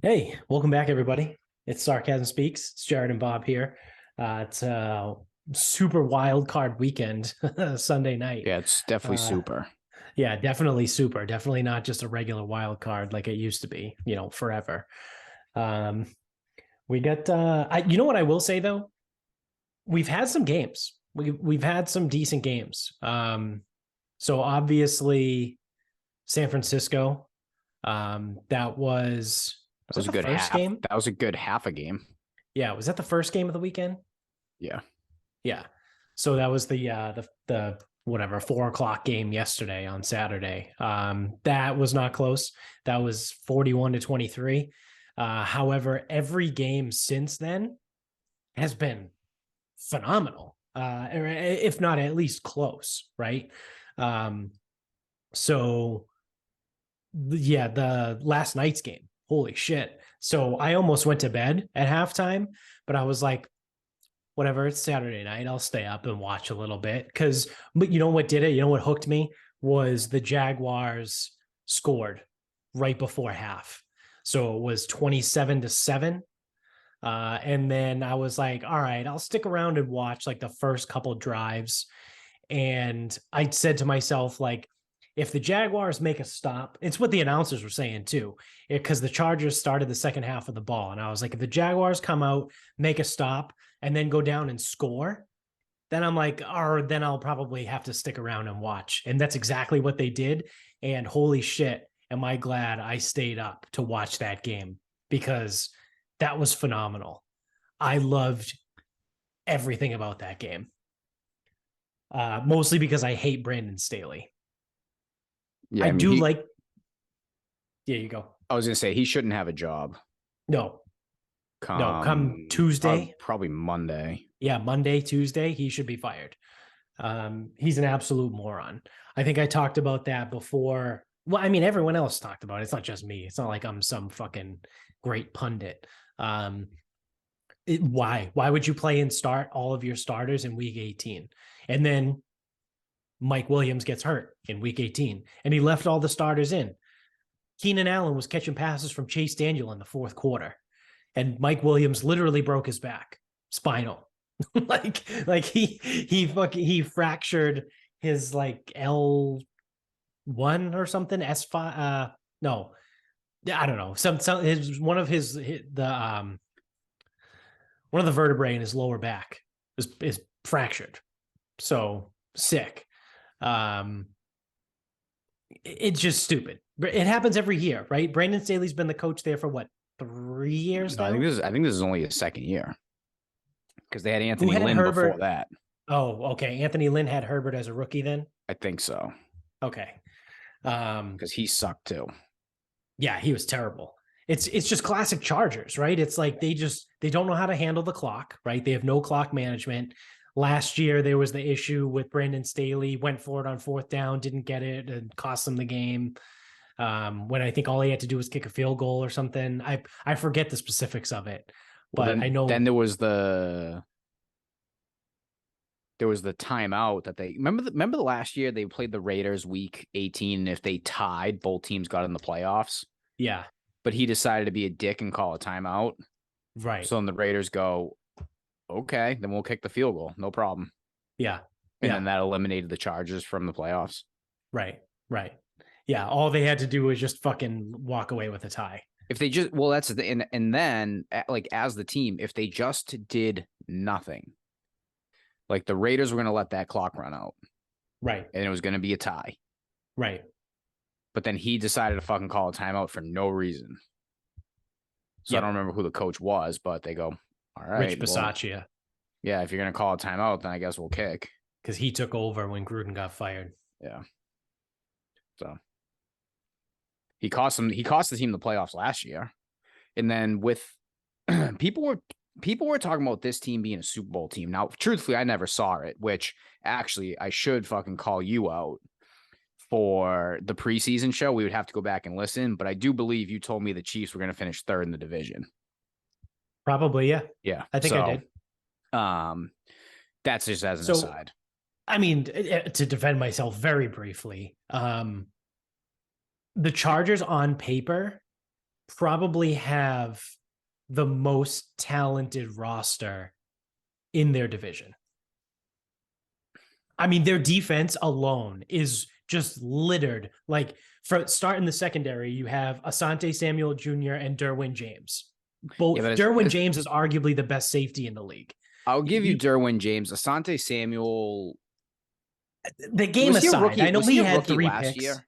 Hey, welcome back, everybody. It's Sarcasm Speaks. It's Jared and Bob here. It's a super wild card weekend, Sunday night. Yeah, it's definitely Uh, super. yeah, definitely super. Definitely not just a regular wild card like it used to be, forever. Um, we got, you know what I will say though? We've had some games. We've had some decent games. So obviously, San Francisco. That That that was a the good first half. game? That was a good half a game. Yeah, was that the first game of the weekend? Yeah. Yeah. So that was the whatever 4 o'clock game yesterday on Saturday. That was not close. That was 41-23. However, every game since then has been phenomenal. Or if not at least close, right? Um, so yeah, the last night's game. Holy shit. So I almost went to bed at halftime, but I was like, whatever, it's Saturday night. I'll stay up and watch a little bit. But you know what did it? You know what hooked me was the Jaguars scored right before half. So it was 27-7. And then I was like, all right, I'll stick around and watch like the first couple drives. And I said to myself, like, if the Jaguars make a stop, it's what the announcers were saying too, because the Chargers started the second half of the ball. And I was like, if the Jaguars come out, make a stop, and then go down and score, then I'm like, or then I'll probably have to stick around and watch. And that's exactly what they did. And holy shit, am I glad I stayed up to watch that game because that was phenomenal. I loved everything about that game, mostly because I hate Brandon Staley. Yeah, I I mean do he like, yeah, you go. I was gonna say he shouldn't have a job No, no, come come Tuesday, probably Monday. yeah, Monday, Tuesday, he should be fired. He's an absolute moron. I think I talked about that before. Well, I mean, everyone else talked about it. It's not just me. It's not like I'm some fucking great pundit. Um, why? Why would you play and start all of your starters in week 18? And then Mike Williams gets hurt in week 18, and he left all the starters in. Keenan Allen was catching passes from Chase Daniel in the fourth quarter, and Mike Williams literally broke his back, spinal. He fractured his like L1 or something, S5. No, I don't know. Some his one of the vertebrae in his lower back is fractured. So sick. Um, it's just stupid. It happens every year, right? Brandon Staley's been the coach there for what, 3 years No, now? I think this is only his second year because they had Who Anthony had Lynn before Herbert? that. Oh, okay. Anthony Lynn had Herbert as a rookie then. I think so Okay. Um, because he sucked too. yeah, he was terrible. It's just classic Chargers, right? It's like they don't know how to handle the clock, right? They have no clock management. Last year there was the issue with Brandon Staley, went for it on fourth down, didn't get it, and cost them the game. When I think all he had to do was kick a field goal or something. I forget the specifics of it, Well, but I then know. there was the timeout that they remember the last year they played the Raiders week 18 and if they tied both teams got in the playoffs, Yeah, but he decided to be a dick and call a timeout. right. So then the Raiders go, okay, then we'll kick the field goal. No problem. Yeah, And then yeah, that eliminated the Chargers from the playoffs. right, right. Yeah, all they had to do was just fucking walk away with a tie. If they just, well, that's the, and then like as the team, if they just did nothing, like the Raiders were going to let that clock run out Right, and it was going to be a tie. right. But then he decided to fucking call a timeout for no reason. So I don't Yep. remember who the coach was, but they go, all Rich right, well, Bisaccia, yeah, if you're going to call a timeout, then I guess we'll kick. because he took over when Gruden got fired. Yeah. So he cost the team the playoffs last year. And then with people were people were talking about this team being a Super Bowl team. Now, truthfully, I never saw it, which actually I should fucking call you out for the preseason show. We would have to go back and listen, but I do believe you told me the Chiefs were going to finish third in the division. Probably, yeah. Yeah. I think I So did. um that's just as an So, aside. I mean, to defend myself very briefly, the Chargers on paper probably have the most talented roster in their division. I mean, their defense alone is just littered. Like, for start in the secondary, you have Asante Samuel Jr. and Derwin James. Both Yeah, but Derwin James is arguably the best safety in the league. I'll give you Derwin James. Asante Samuel. The game aside, I know he had rookie 3 last picks. year?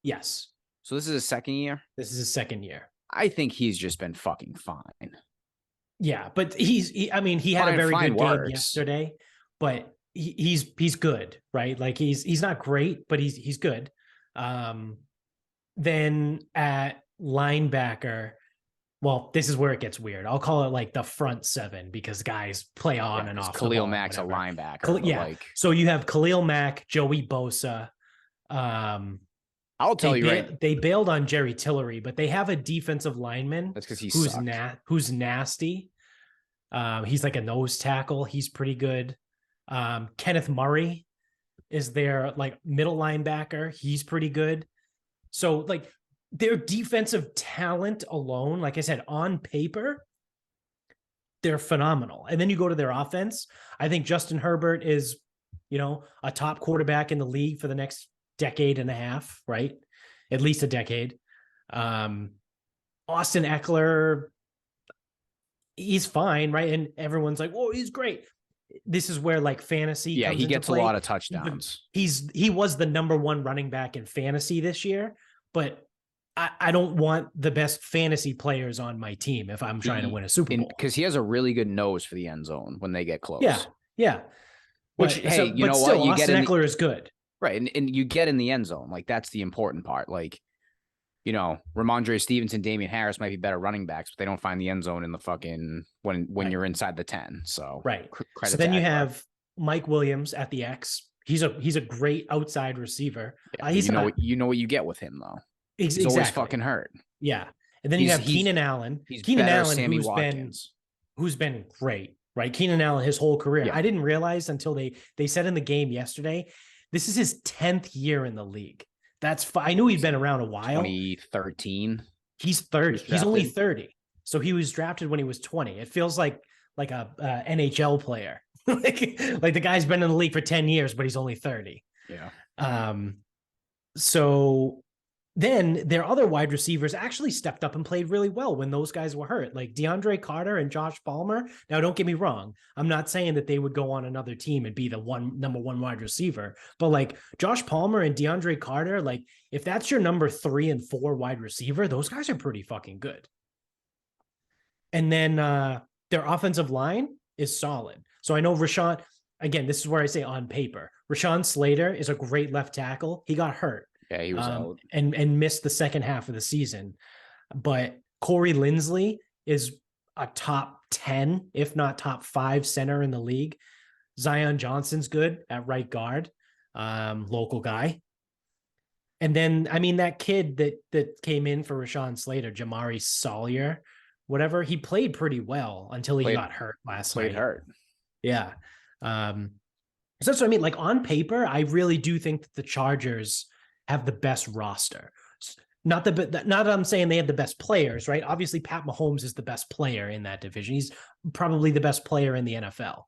Yes. So this is his second year? This is his second year. I think he's just been fucking fine. Yeah, but he had a very good game yesterday, but he's good, right? Like he's not great, but he's good. Then at linebacker, well, this is where it gets weird. I'll call it like the front 7 because guys play on and off. Khalil Mack's a linebacker. Yeah. Like, so you have Khalil Mack, Joey Bosa. I'll tell you right. They bailed on Jerry Tillery, but they have a defensive lineman. That's because who's nasty. He's like a nose tackle. He's pretty good. Kenneth Murray is their like middle linebacker. He's pretty good. So like their defensive talent alone, like I said, on paper, they're phenomenal. And then you go to their offense. I think Justin Herbert is, a top quarterback in the league for the next decade and a half, right? At least a decade. Austin Eckler, he's fine, right? And everyone's like, "Oh, he's great." This is where like fantasy. Yeah, he gets a lot of touchdowns. He was the number 1 running back in fantasy this year, but I don't want the best fantasy players on my team if I'm trying to win a Super Bowl. Because he has a really good nose for the end zone when they get close. Yeah. Which, you know what? Austin Eckler is good. Right, and you get in the end zone. Like, that's the important part. Like, Ramondre Stevenson, Damian Harris might be better running backs, but they don't find the end zone in the fucking when you're inside the 10. So right. So then you have Mike Williams at the X. He's a great outside receiver. Yeah, you know what you get with him though. He's always fucking hurt. Yeah, and then you have Keenan Allen. Keenan Allen, who's been great, right? Keenan Allen his whole career. Yeah. I didn't realize until they said in the game yesterday, this is his 10th year in the league. I knew he'd been around a while. 2013. He's 30. He's only 30. So he was drafted when he was 20. It feels like a NHL player. like the guy's been in the league for 10 years, but he's only 30. Yeah. So then their other wide receivers actually stepped up and played really well when those guys were hurt, like DeAndre Carter and Josh Palmer. Now, don't get me wrong. I'm not saying that they would go on another team and be the number 1 wide receiver, but like Josh Palmer and DeAndre Carter, like if that's your number 3 and 4 wide receiver, those guys are pretty fucking good. And then their offensive line is solid. So I know Rashawn, again, this is where I say on paper, Rashawn Slater is a great left tackle. He got hurt. Yeah, he was out. And missed the second half of the season. But Corey Linsley is a top 10, if not top 5 center in the league. Zion Johnson's good at right guard, local guy. And then, that kid that came in for Rashawn Slater, Jamari Sawyer, whatever, he played pretty well until he got hurt last night. Hurt. Yeah. So that's what I mean. Like on paper, I really do think that the Chargers have the best roster. Not that I'm saying they have the best players, right? Obviously, Pat Mahomes is the best player in that division. He's probably the best player in the NFL.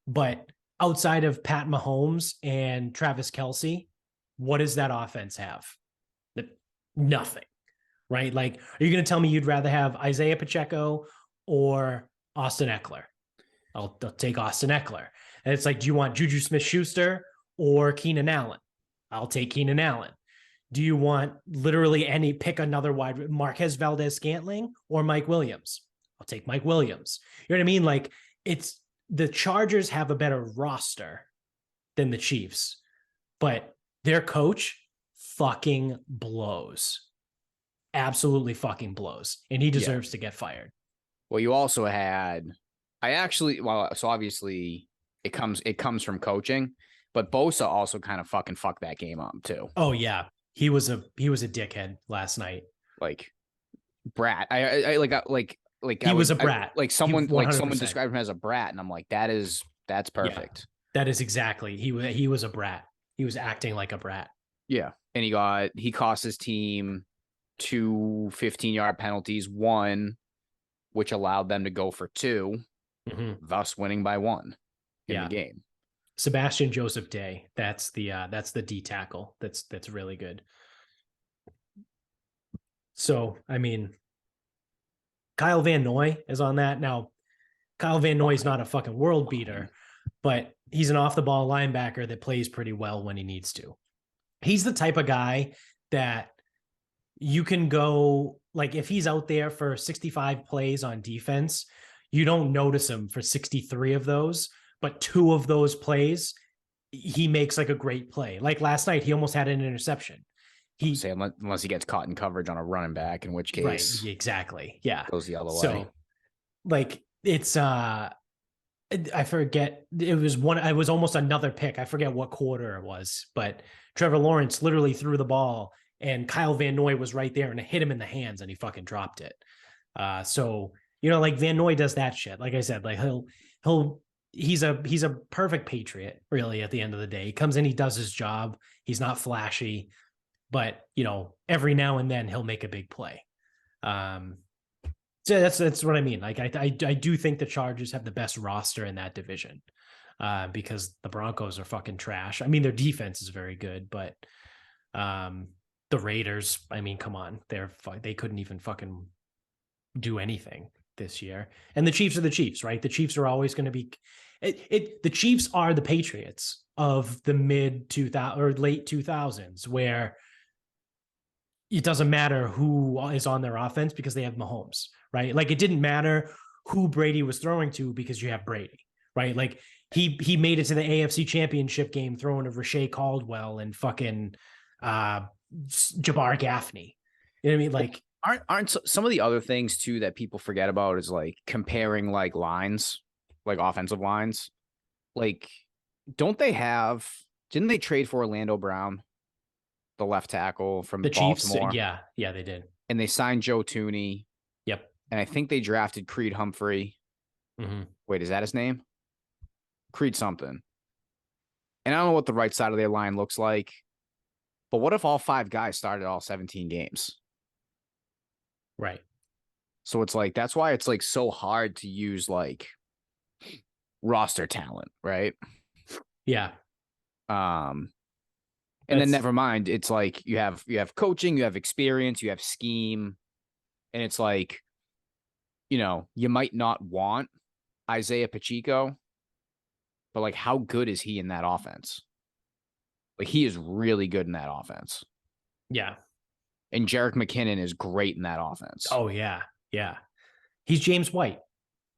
But outside of Pat Mahomes and Travis Kelce, what does that offense have? Nothing, right? Like, are you going to tell me you'd rather have Isaiah Pacheco or Austin Eckler? I'll take Austin Eckler. And it's like, do you want Juju Smith-Schuster or Keenan Allen? I'll take Keenan Allen. Do you want literally pick another wide, Marquez Valdez-Scantling or Mike Williams? I'll take Mike Williams. You know what I mean? Like, it's the Chargers have a better roster than the Chiefs, but their coach fucking blows. Absolutely fucking blows. And he deserves to get fired. Well, you also had, so obviously it comes from coaching, but Bosa also kind of fucking fucked that game up too. Oh yeah. He was a dickhead last night. Like brat. I he was a brat. Someone described him as a brat, and I'm like, that's perfect. Yeah, that is exactly. He was a brat. He was acting like a brat. Yeah. And he cost his team 2 15-yard penalties, one which allowed them to go for 2, thus winning by 1 in the game. Sebastian Joseph Day. That's the D tackle. That's really good. So, I mean, Kyle Van Noy is on that. Now, Kyle Van Noy is not a fucking world beater, but he's an off the ball linebacker that plays pretty well when he needs to. He's the type of guy that you can go, like, if he's out there for 65 plays on defense, you don't notice him for 63 of those, but 2 of those plays, he makes like a great play. Like last night, he almost had an interception. Say unless he gets caught in coverage on a running back, in which case, right, exactly, yeah, goes the other way. So, like, it's I forget, it was almost another pick. I forget what quarter it was, but Trevor Lawrence literally threw the ball and Kyle Van Noy was right there and it hit him in the hands and he fucking dropped it. So, like Van Noy does that shit. Like I said, like he's a perfect Patriot, really, at the end of the day. He comes in, he does his job. He's not flashy, but every now and then he'll make a big play. So that's what I mean. Like I do think the Chargers have the best roster in that division, because the Broncos are fucking trash. I mean, their defense is very good, but the Raiders, I mean, come on, they couldn't even fucking do anything this year. And the Chiefs are the Chiefs, right? The Chiefs are always going to be the Chiefs are the Patriots of the mid 2000 or late 2000s, where it doesn't matter who is on their offense because they have Mahomes, right? Like it didn't matter who Brady was throwing to because you have Brady, right? Like he made it to the AFC Championship game throwing to Rashae Caldwell and fucking Jabbar Gaffney. You know what I mean? Like aren't some of the other things too that people forget about is like comparing like lines, like offensive lines. Like, didn't they trade for Orlando Brown, the left tackle from the Baltimore? Chiefs? Yeah, they did. And they signed Joe Tooney. Yep. And I think they drafted Creed Humphrey. Wait, is that his name? Creed something. And I don't know what the right side of their line looks like, but what if all 5 guys started all 17 games? Right. So it's like, that's why it's like so hard to use like roster talent, right? Yeah. And then never mind, it's like you have coaching, you have experience, you have scheme, and it's like, you might not want Isaiah Pacheco, but like how good is he in that offense? Like he is really good in that offense. Yeah. And Jerick McKinnon is great in that offense. Oh yeah. Yeah. He's James White.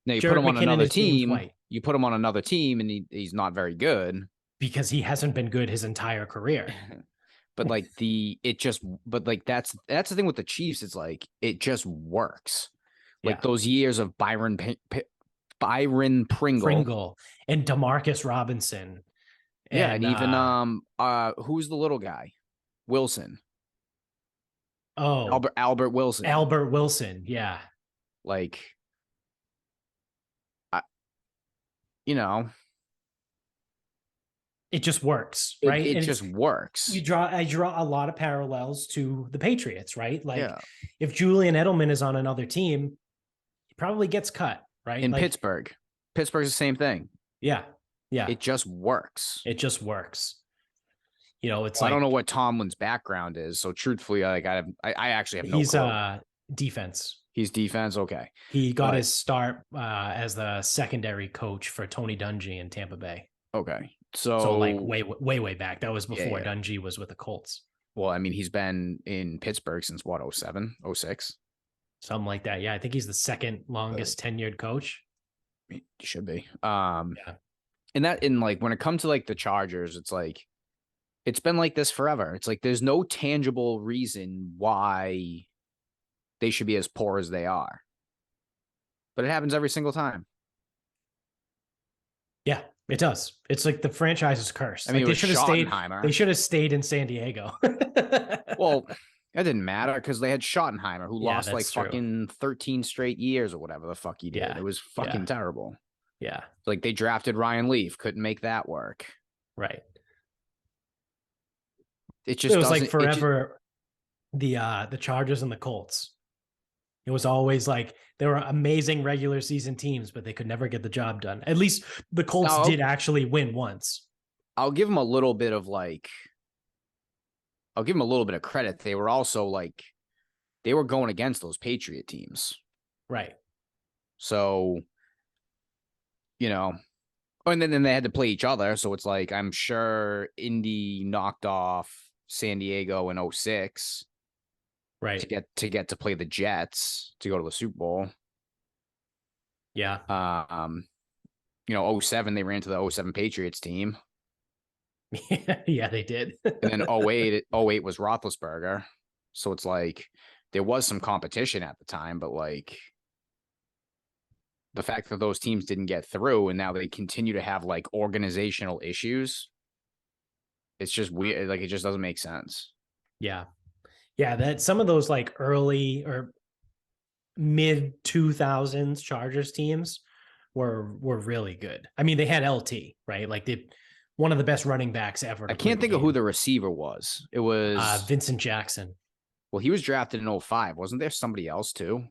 Now you put him on another team. You put him on another team, and he's not very good because he hasn't been good his entire career. But like that's the thing with the Chiefs. It's like it just works. Like those years of Byron Pringle and Demarcus Robinson. And even who's the little guy? Wilson. Oh, Albert Wilson. Albert Wilson, yeah. Like, it just works, right? It just works. I draw a lot of parallels to the Patriots, right? Like, if Julian Edelman is on another team, he probably gets cut, right? In Pittsburgh's the same thing. Yeah. It just works. It's I don't know what Tomlin's background is, so truthfully, like I actually have no clue. He's defense. He's defense. Okay. He got his start as the secondary coach for Tony Dungy in Tampa Bay. Okay. So like way back. That was before Dungy was with the Colts. Well, I mean, he's been in Pittsburgh since what, 07, 06? Something like that. Yeah, I think he's the second longest tenured coach. He should be. And like when it comes to like the Chargers, it's like it's been like this forever. It's like there's no tangible reason why they should be as poor as they are. But it happens every single time. Yeah, it does. It's like the franchise is cursed. I mean, they should have stayed in San Diego. Well, that didn't matter because they had Schottenheimer, who lost like true. fucking 13 straight years or whatever the fuck he did. Yeah. It was fucking terrible. Yeah. Like they drafted Ryan Leaf, couldn't make that work. Right. It was like forever. the Chargers and the Colts. It was always like they were amazing regular season teams, but they could never get the job done. At least the Colts Now, did actually win once. I'll give them a little bit of like, I'll give them a little bit of credit. They were also like, they were going against those Patriot teams. Right. So, and then they had to play each other. So it's like, I'm sure Indy knocked off San Diego in 06 Right. to get to play the Jets to go to the Super Bowl. Yeah. 07, they ran to the 07 Patriots team. Yeah, they did. And then 08 was Roethlisberger. So it's like there was some competition at the time, but like the fact that those teams didn't get through and now they continue to have like organizational issues, it's just weird. Like it just doesn't make sense. Yeah. Yeah, that some of those like early or mid 2000s Chargers teams were really good. I mean, they had LT, right? Like one of the best running backs ever. I can't think of who the receiver was. It was Vincent Jackson. Well, he was drafted in 05. Wasn't there somebody else too?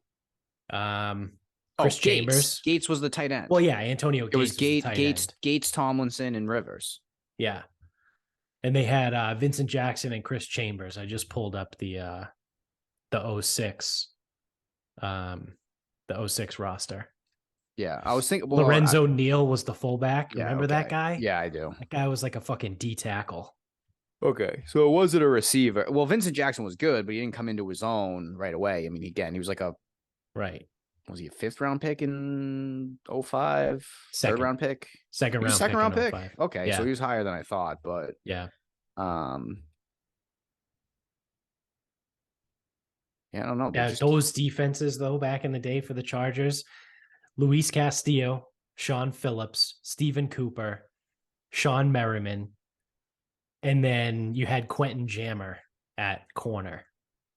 Chris Chambers. Gates was the tight end. Well, yeah, Antonio Gates. It was Gates, Tomlinson, and Rivers. Yeah. And they had Vincent Jackson and Chris Chambers. I just pulled up the 06 roster. Yeah, I was thinking Lorenzo Neal was the fullback. Yeah, remember that guy? Yeah, I do. That guy was like a fucking D tackle. Okay, so it wasn't a receiver. Well, Vincent Jackson was good, but he didn't come into his own right away. I mean, again, he was like right. Was he a 5th round pick in 05? Third round pick? Second round pick. Okay, yeah. So he was higher than I thought, but yeah. Yeah, I don't know. Yeah, those defenses though back in the day for the Chargers, Luis Castillo, Sean Phillips, Stephen Cooper, Sean Merriman, and then you had Quentin Jammer at corner.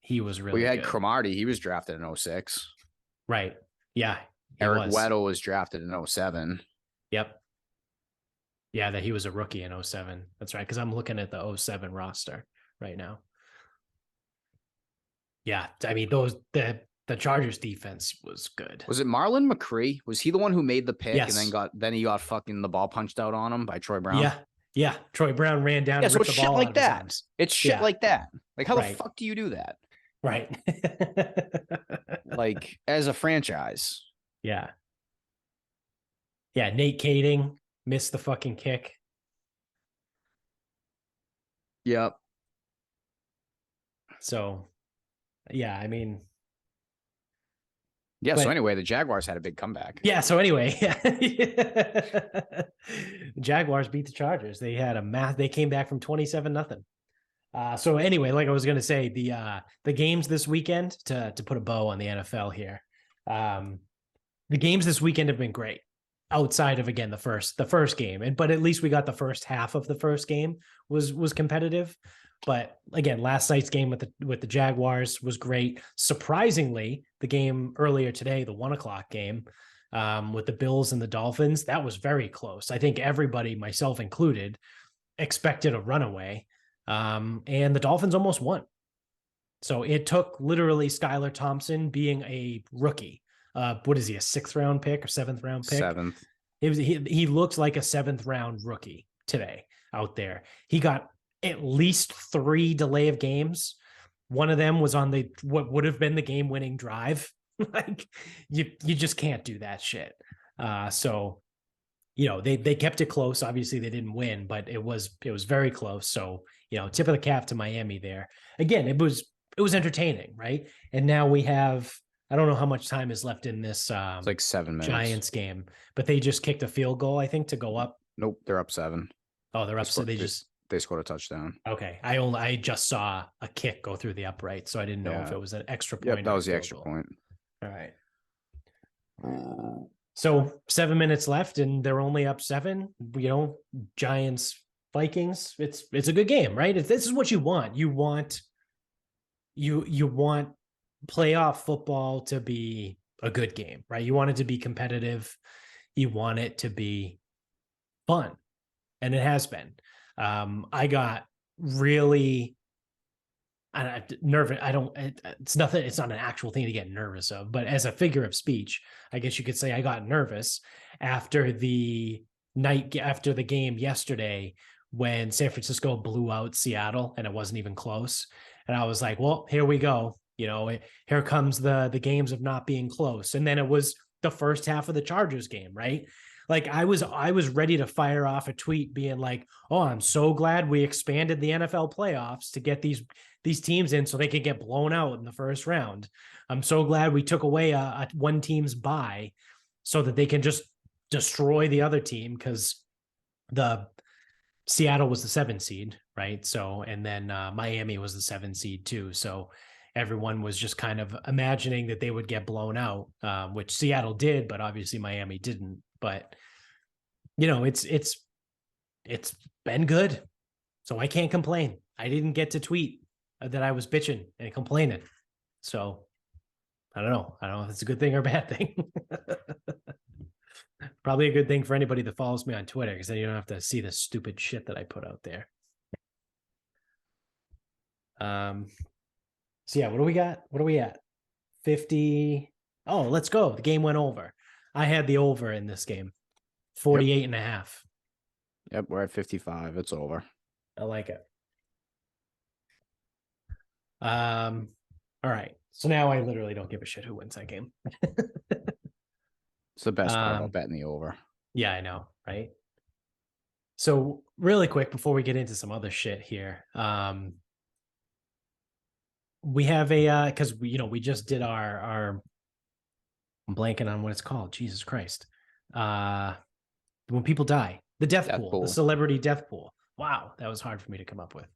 He was really good. You had good. Cromartie. He was drafted in 06. Right. Yeah. Eric Weddle was drafted in 07. Yep. Yeah, that he was a rookie in 07. That's right. Because I'm looking at the 07 roster right now. Yeah. I mean, the Chargers defense was good. Was it Marlon McCree? Was he the one who made the pick yes. and then he got fucking the ball punched out on him by Troy Brown? Yeah. Yeah. Troy Brown ran down and ripped the ball like out that. Of his It's shit like that. Like, how the fuck do you do that? Right. Like, as a franchise. Yeah. Yeah. Nate Kading missed the fucking kick. Yep. So, yeah, I mean. Yeah, so anyway, the Jaguars had a big comeback. Yeah, so anyway. Jaguars beat the Chargers. They had they came back from 27-0. So anyway, like I was going to say, the games this weekend, to put a bow on the NFL here, the games this weekend have been great. Outside of, again, the first game, but at least we got the first half of the first game was competitive. But again, last night's game with the Jaguars was great. Surprisingly, the game earlier today, the 1:00 game with the Bills and the Dolphins, that was very close. I think everybody, myself included, expected a runaway. And the Dolphins almost won. So it took literally Skylar Thompson being a rookie. What is he, a 6th round pick or 7th round pick? 7th. He looked like a 7th round rookie today out there. He got at least 3 delay of games. One of them was on what would have been the game winning drive. Like you just can't do that shit. So, they kept it close. Obviously they didn't win, but it was very close. So, tip of the cap to Miami there. Again, it was entertaining, right? And now we have, I don't know how much time is left in this it's like 7 minutes. Giants game, but they just kicked a field goal, I think, to go up. Nope, they're up 7. Oh, they're up. So they scored a touchdown. Okay. I just saw a kick go through the upright, so I didn't know if it was an extra point. Yep, that was the extra point. All right. So 7 minutes left and they're only up 7, Giants, Vikings. It's a good game, right? This is what you want. You want playoff football to be a good game, right? You want it to be competitive. You want it to be fun. And it has been. I got really nervous. I don't. It's nothing. It's not an actual thing to get nervous of. But as a figure of speech, I guess you could say I got nervous after the game yesterday when San Francisco blew out Seattle and it wasn't even close. And I was like, well, here we go. Here comes the games of not being close. And then it was the first half of the Chargers game, right? Like I was ready to fire off a tweet being like, "Oh, I'm so glad we expanded the NFL playoffs to get these teams in so they could get blown out in the first round. I'm so glad we took away a one team's bye so that they can just destroy the other team because the Seattle was the 7 seed, right? So, and then Miami was the 7 seed too. So everyone was just kind of imagining that they would get blown out, which Seattle did, but obviously Miami didn't. But it's been good, so I can't complain. I didn't get to tweet that I was bitching and complaining, so I don't know. I don't know if it's a good thing or a bad thing. Probably a good thing for anybody that follows me on Twitter, because then you don't have to see the stupid shit that I put out there. So yeah, what do we got? What are we at? 50. Oh, let's go. The game went over. I had the over in this game. 48 and a half. Yep, we're at 55. It's over. I like it. All right. So now I literally don't give a shit who wins that game. It's the best part about betting the over. Yeah, I know, right? So really quick before we get into some other shit here, we have a because we just did our I'm blanking on what it's called. Jesus Christ. When people die, the death pool, the celebrity death pool. Wow, that was hard for me to come up with.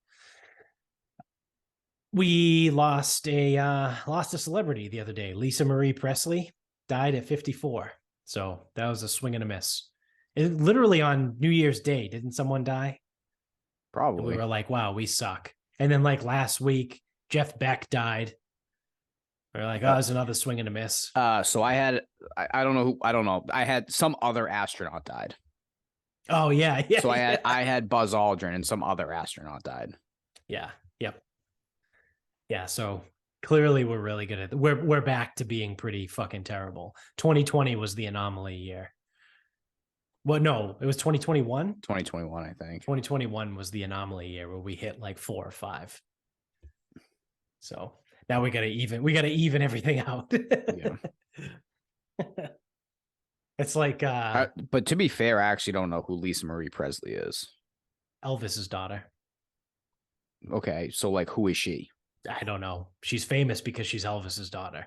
We lost a celebrity the other day. Marie Presley died at 54. So that was a swing and a miss. Literally on New Year's Day, didn't someone die? Probably. And we were like, wow, we suck. And then like last week, Jeff Beck died. We are like, oh, it's another swing and a miss. So I don't know. I had some other astronaut died. Oh yeah. So I had Buzz Aldrin and some other astronaut died. Yeah. Yep. Yeah. So clearly we're really good at we're back to being pretty fucking terrible. 2020 was the anomaly year. Well, no, it was 2021. 2021, I think. 2021 was the anomaly year where we hit like 4 or 5. So now we gotta even everything out. Yeah. It's like but to be fair, I actually don't know who Marie Presley is. Elvis's daughter. Okay, so like who is she? I don't know. She's famous because she's Elvis's daughter.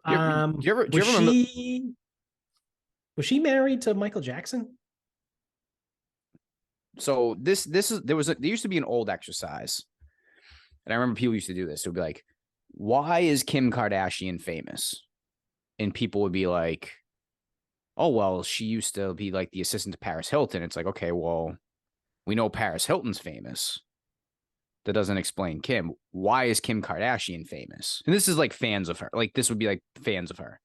Do you ever remember? Was she married to Michael Jackson? So there used to be an old exercise, and I remember people used to do this. It would be like, why is Kim Kardashian famous? And people would be like, oh, well, she used to be like the assistant to Paris Hilton. It's like, okay, well, we know Paris Hilton's famous. That doesn't explain Kim. Why is Kim Kardashian famous? And this is like fans of her. Like this would be like fans of her.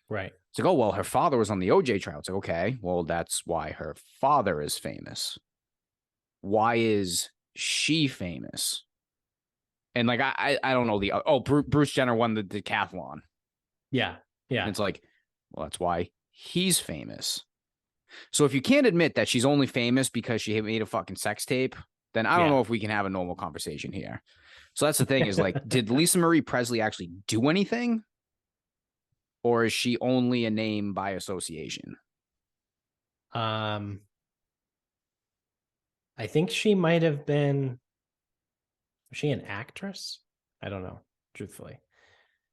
Right. It's like, oh, well, her father was on the OJ trial. It's like, okay, well, that's why her father is famous. Why is she famous? And like, I don't know Bruce Jenner won the decathlon. Yeah. Yeah. And it's like, well, that's why he's famous. So if you can't admit that she's only famous because she made a fucking sex tape, then I don't know if we can have a normal conversation here. So that's the thing is like, did Marie Presley actually do anything? Or is she only a name by association? I think she might have been. Was she an actress? I don't know, truthfully.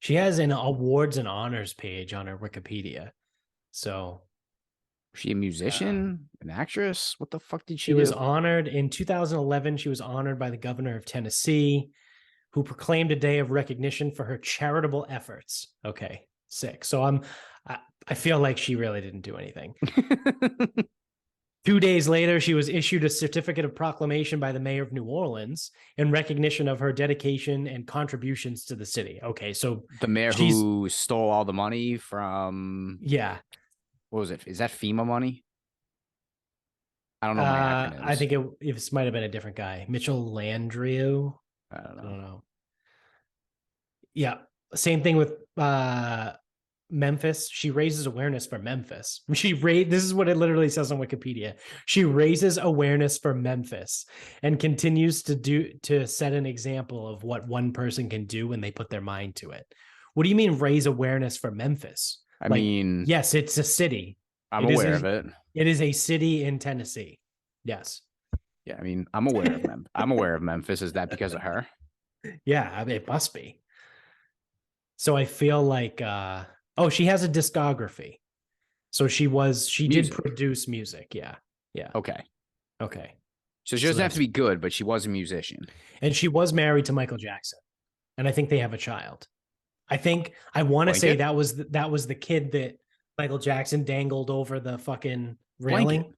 She has an awards and honors page on her Wikipedia. So was she a musician, an actress? What the fuck did she do? Was honored in 2011. She was honored by the governor of Tennessee, who proclaimed a day of recognition for her charitable efforts. Okay, sick. So I feel like she really didn't do anything. 2 days later, she was issued a certificate of proclamation by the mayor of New Orleans in recognition of her dedication and contributions to the city. Okay, so the mayor who stole all the money from... Yeah. What was it? Is that FEMA money? I don't know. I think it might have been a different guy. Mitchell Landrieu. I don't I know. don't know. Yeah. Same thing with Memphis. She raises awareness for Memphis. This is what it literally says on Wikipedia. She raises awareness for Memphis and continues to set an example of what one person can do when they put their mind to it. What do you mean raise awareness for Memphis? I Like, mean, yes, it's a city. I'm aware of it. It is a city in Tennessee. Yes. Yeah, I mean, I'm aware of I'm aware of Memphis. Is that because of her? Yeah, I mean, it must be. So I feel like she has a discography. So she did Music. produce music. Yeah. Yeah. Okay. Okay. So she So doesn't have to be good, but she was a musician. and she was married to Michael Jackson. And I think they have a child. I want to say Blanket? that was the kid that Michael Jackson dangled over the fucking Blanket. railing.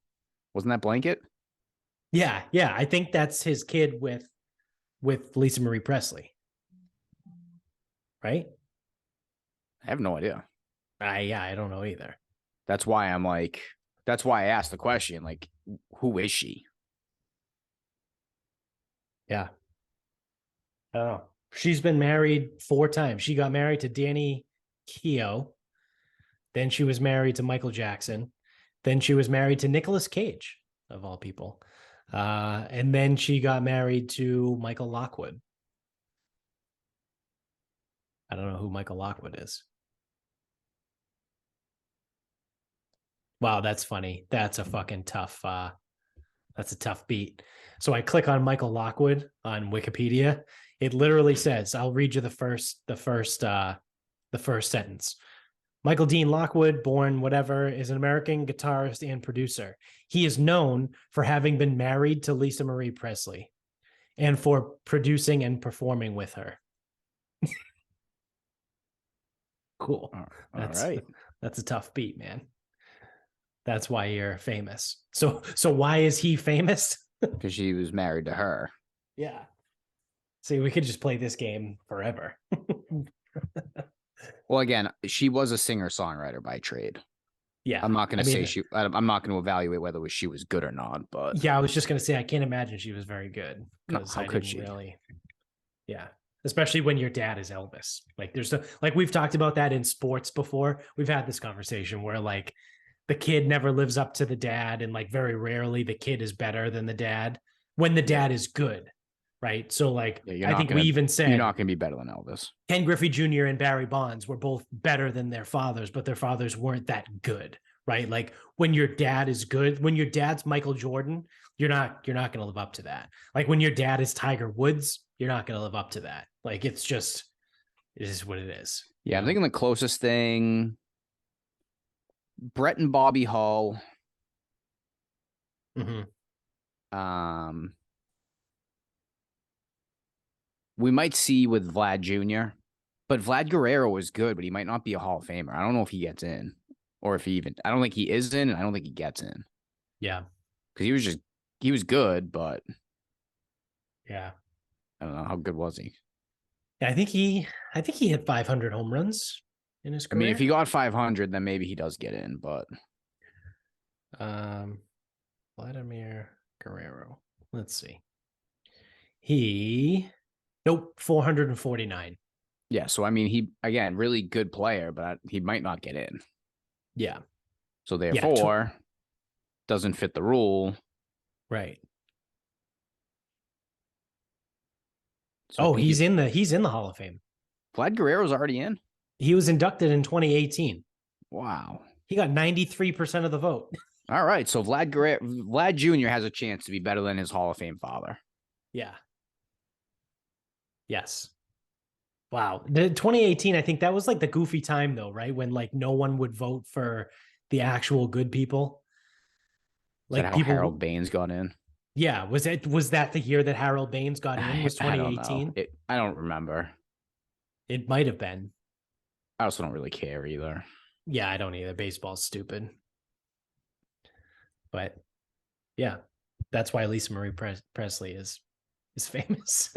Wasn't that Blanket? Yeah, yeah. I think that's his kid with Lisa Marie Presley. Right? I have no idea. I don't know either. That's why I asked the question, like, who is she? Yeah. I don't know. She's been married 4 times. She got married to Danny Keough. Then she was married to Michael Jackson. Then she was married to Nicolas Cage, of all people. And then she got married to Michael Lockwood. I don't know who Michael Lockwood is. Wow, that's funny. That's a fucking tough that's a tough beat. So I click on Michael Lockwood on Wikipedia. It literally says, I'll read you the first sentence. Michael Dean Lockwood, born whatever, is an American guitarist and producer. He is known for having been married to Lisa Marie Presley and for producing and performing with her. Cool. All right. That's a tough beat, man. That's why you're famous. So why is he famous? Because she was married to her. Yeah. See, we could just play this game forever. Well, again, she was a singer-songwriter by trade. Yeah. I'm not going to say I'm not going to evaluate whether she was good or not, but yeah, I was just going to say, I can't imagine she was very good. No, how could she? Really. Yeah. Especially when your dad is Elvis. Like like we've talked about that in sports before. We've had this conversation where like the kid never lives up to the dad. And like very rarely the kid is better than the dad when the dad is good. Right. So like, I think we even said you're not going to be better than Elvis. Ken Griffey Jr. and Barry Bonds were both better than their fathers, but their fathers weren't that good. Right. Like when your dad is good, when your dad's Michael Jordan, you're not going to live up to that. Like when your dad is Tiger Woods, you're not going to live up to that. Like it is what it is. Yeah, I'm thinking the closest thing, Brett and Bobby Hull. Mm-hmm. We might see with Vlad Jr., but Vlad Guerrero was good, but he might not be a Hall of Famer. I don't know if he gets in or if he even, I don't think he is in, and I don't think he gets in. Yeah. Because he was good, but yeah. I don't know. How good was he? Yeah, I think he hit 500 home runs in his career. I mean, if he got 500, then maybe he does get in, but. Vladimir Guerrero. Let's see. Nope, 449. Yeah, so I mean, he again really good player, but he might not get in. Yeah. So therefore, doesn't fit the rule. Right. So he's in the Hall of Fame. Vlad Guerrero's already in. He was inducted in 2018. Wow. He got 93% of the vote. All right, so Vlad Jr. has a chance to be better than his Hall of Fame father. Yeah. Yes. Wow. The 2018, I think that was like the goofy time though, right? When like no one would vote for the actual good people. Like how Harold Baines got in. Yeah. Was that the year that Harold Baines got in? Was 2018? I don't remember. It might have been. I also don't really care either. Yeah, I don't either. Baseball's stupid. But yeah, that's why Lisa Marie Presley is famous.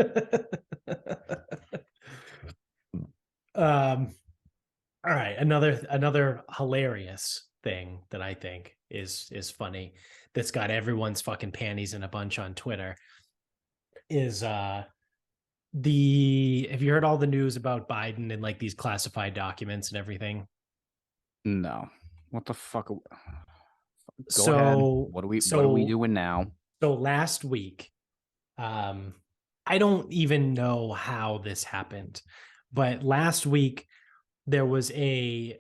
All right, another hilarious thing that I think is funny that's got everyone's fucking panties in a bunch on Twitter is have you heard all the news about Biden and like these classified documents and everything? No. What the fuck? Go ahead. So What are we so doing now? so last week, um, I don't even know how this happened, but last week there was a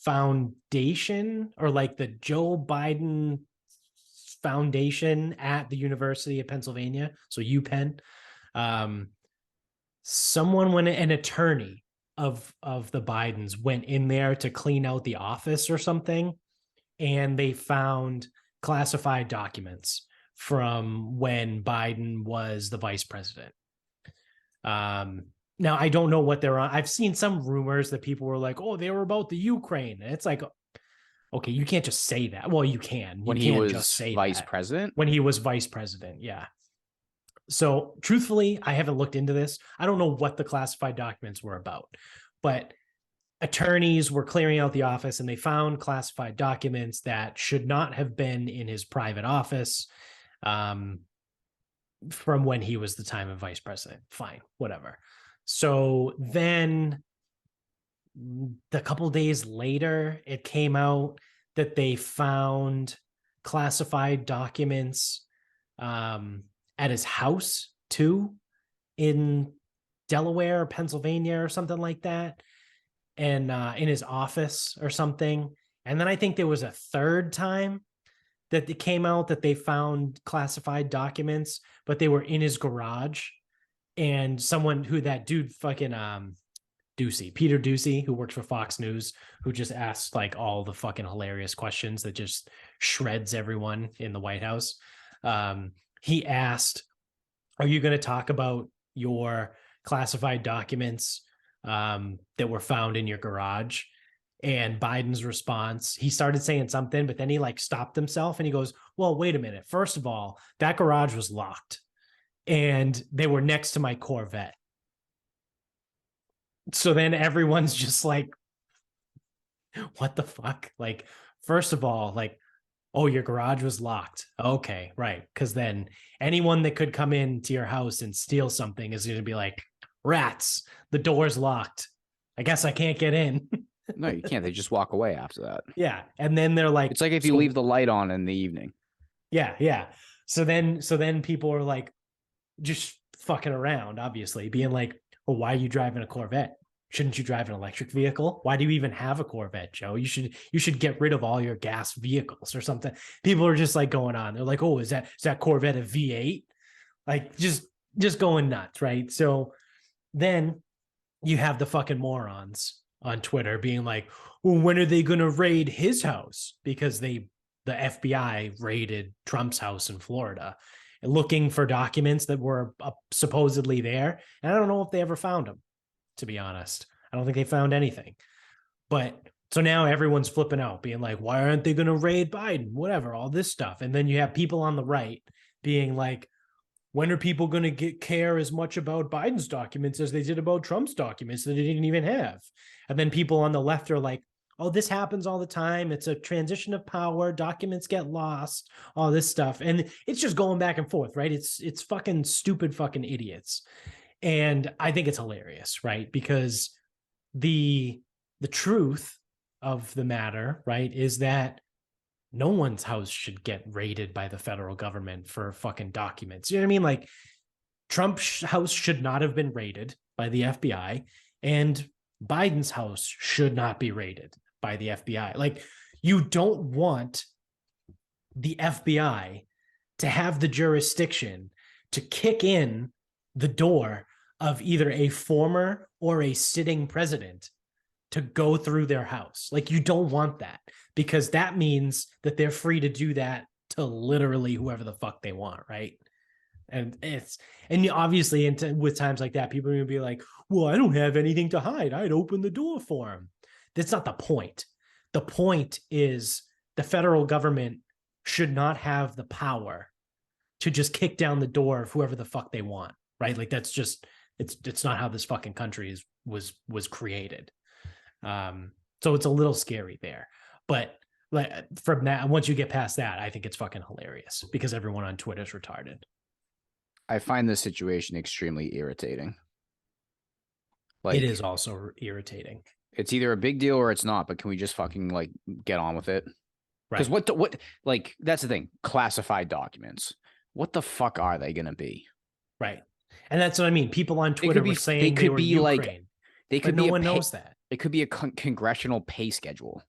foundation, or like the Joe Biden Foundation at the University of Pennsylvania, so UPenn. Um, someone went, an attorney of the Bidens went in there to clean out the office or something, and they found classified documents from when Biden was the vice president. Now I don't know what they're on. I've seen some rumors that people were like, "Oh, they were about the Ukraine." And it's like, okay, you can't just say that. Well, you can. You When he can just was say vice that president? when he was vice president. Yeah. So, truthfully, I haven't looked into this. I don't know what the classified documents were about, but attorneys were clearing out the office and they found classified documents that should not have been in his private office, um, from when he was the time of vice president. Fine, whatever. So then a couple days later, it came out that they found classified documents, at his house too, in Delaware, Pennsylvania, or something like that, and in his office or something. And then I think there was a third time that it came out that they found classified documents, but they were in his garage. And someone who, that dude fucking Ducey, Peter Ducey, who works for Fox News, who just asks like all the fucking hilarious questions that just shreds everyone in the White House. He asked, "Are you going to talk about your classified documents that were found in your garage?" And Biden's response, he started saying something, but then he like stopped himself and he goes, "Well, wait a minute. First of all, that garage was locked and they were next to my Corvette." So then everyone's just like, what the fuck? Like, first of all, like, oh, your garage was locked. Okay, right. Because then anyone that could come into your house and steal something is going to be like, rats, the door's locked. I guess I can't get in. No, you can't. They just walk away after that. Yeah. And then they're like, It's like if you leave the light on in the evening. yeah, yeah. So then people are like just fucking around, obviously, being like, well, why are you driving a Corvette? Shouldn't you drive an electric vehicle? Why do you even have a Corvette, Joe? You should get rid of all your gas vehicles or something. People are just like going on. They're like, oh, is that Corvette a V8? Like just going nuts, right? So then you have the fucking morons on Twitter being like, well, when are they going to raid his house? Because the FBI raided Trump's house in Florida, looking for documents that were supposedly there. And I don't know if they ever found them, to be honest. I don't think they found anything. But so now everyone's flipping out, being like, why aren't they going to raid Biden? Whatever, all this stuff. And then you have people on the right being like, when are people going to care as much about Biden's documents as they did about Trump's documents that they didn't even have? And then people on the left are like, oh, this happens all the time. It's a transition of power. Documents get lost, all this stuff. And it's just going back and forth, right? It's fucking stupid fucking idiots. And I think it's hilarious, right? Because the truth of the matter, right, is that no one's house should get raided by the federal government for fucking documents. You know what I mean? Like, Trump's house should not have been raided by the FBI, and Biden's house should not be raided by the FBI. Like, you don't want the FBI to have the jurisdiction to kick in the door of either a former or a sitting president to go through their house. Like, you don't want that, because that means that they're free to do that to literally whoever the fuck they want, right? And obviously with times like that, people are gonna be like, well, I don't have anything to hide. I'd open the door for him. That's not the point. The point is the federal government should not have the power to just kick down the door of whoever the fuck they want, right? Like, that's just, it's not how this fucking country was created. So it's a little scary there, but like, from that, once you get past that, I think it's fucking hilarious because everyone on Twitter is retarded. I find this situation extremely irritating. It Like, is also irritating. it's either a big deal or it's not, but can we just fucking like get on with it? Because Right. what like that's the thing. Classified documents. What the fuck are they gonna be? Right. And that's what I mean. People on They Twitter could were be they saying they could were be like Ukraine, they but could no be a one pay, knows that. it could be a congressional pay schedule.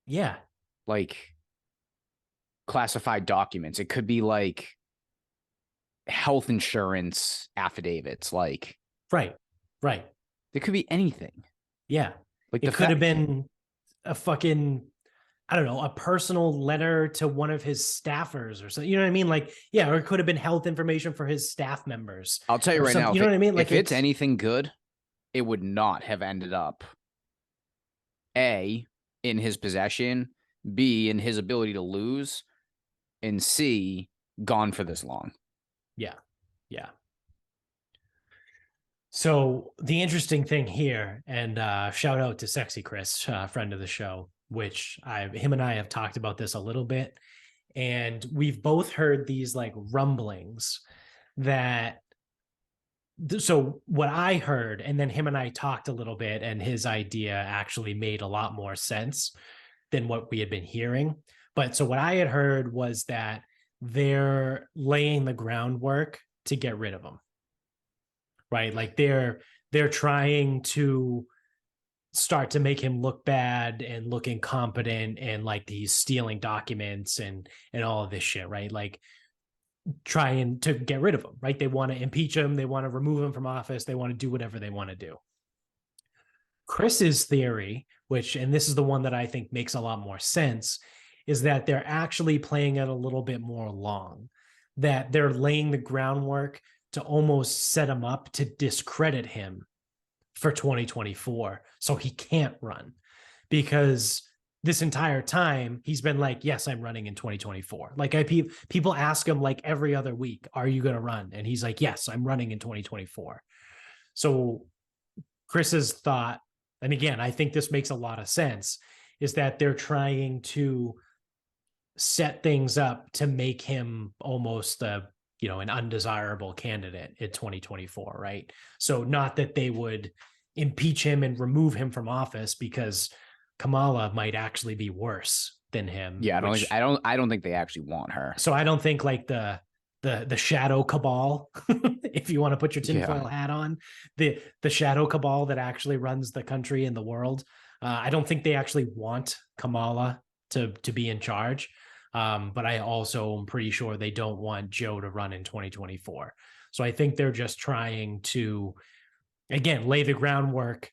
Yeah. Like classified documents. It could be like health insurance affidavits. Like Right. Right. it could be anything. Yeah. Like the It could have fact, been a fucking, I don't know, a personal letter to one of his staffers or something. You know what I mean? Like, yeah, or it could have been health information for his staff members I'll tell you or right now, something. You know what I mean? Like if it's it's anything good, it would not have ended up A in his possession, B in his ability to lose, and C gone for this long. yeah. Yeah. So the interesting thing here, and shout out to Sexy Chris, friend of the show, which him and I have talked about this a little bit, and we've both heard these like rumblings that. So what I heard, and then him and I talked a little bit, and his idea actually made a lot more sense than what we had been hearing. But so what I had heard was that they're laying the groundwork to get rid of him, right? Like they're trying to start to make him look bad and look incompetent and like he's stealing documents and all of this shit, right? Like trying to get rid of him, right? They want to impeach him, they want to remove him from office, they want to do whatever they want to do. Chris's theory, which, and this is the one that I think makes a lot more sense, is that they're actually playing it a little bit more long, that they're laying the groundwork to almost set him up to discredit him for 2024 so he can't run, because this entire time he's been like, yes, I'm running in 2024. Like people ask him like every other week, are you going to run? And he's like, yes, I'm running in 2024. So Chris's thought, and again, I think this makes a lot of sense, is that they're trying to set things up to make him almost an undesirable candidate in 2024, right? So not that they would impeach him and remove him from office, because Kamala might actually be worse than him. Yeah, I don't think they actually want her. So I don't think like the shadow cabal, if you want to put your tinfoil hat on, the shadow cabal that actually runs the country and the world, I don't think they actually want Kamala to be in charge. But I also am pretty sure they don't want Joe to run in 2024. So I think they're just trying to, again, lay the groundwork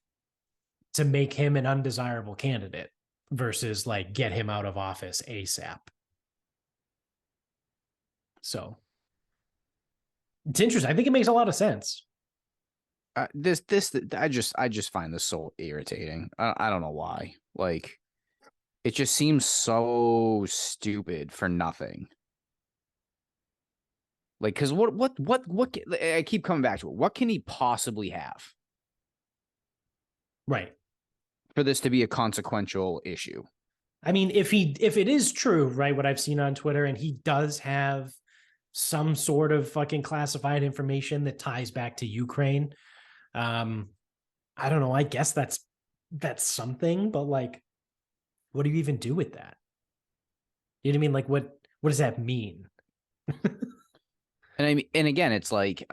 to make him an undesirable candidate versus like get him out of office ASAP. So it's interesting. I think it makes a lot of sense. I just find this so irritating. I don't know why. Like, it just seems so stupid for nothing. Like, because what I keep coming back to it. What can he possibly have Right. for this to be a consequential issue? I mean, if it is true, right, what I've seen on Twitter, and he does have some sort of fucking classified information that ties back to Ukraine, I don't know. I guess that's something, but like, what do you even do with that? You know what I mean? Like, what does that mean? And I mean, and again, it's like,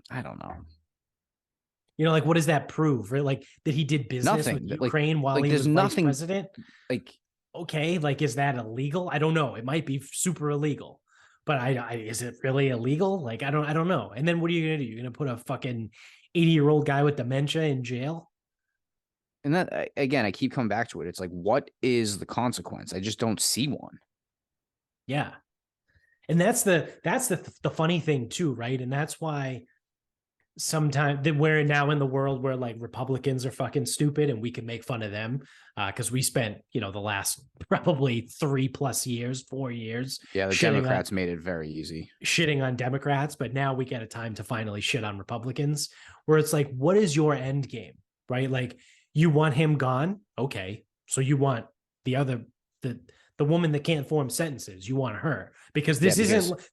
I don't know. You know, like, what does that prove? Right? Like that he did business Nothing. with Ukraine while like he there's was vice nothing president. like, Okay, like, is that illegal? I don't know. It might be super illegal, but is it really illegal? Like, I don't know. And then what are you gonna do? You're gonna put a fucking 80-year-old guy with dementia in jail? and that again, I keep coming back to it. It's like, what is the consequence? I just don't see one. Yeah. And that's the funny thing too, right? And that's why sometimes that we're now in the world where like Republicans are fucking stupid and we can make fun of them because we spent the last probably 3+ years, 4 years, Yeah, the Democrats made it very easy shitting on Democrats, but now we get a time to finally shit on Republicans, where it's like, what is your end game, right? Like, you want him gone, okay, so you want the The woman that can't form sentences, you want her, because Yeah,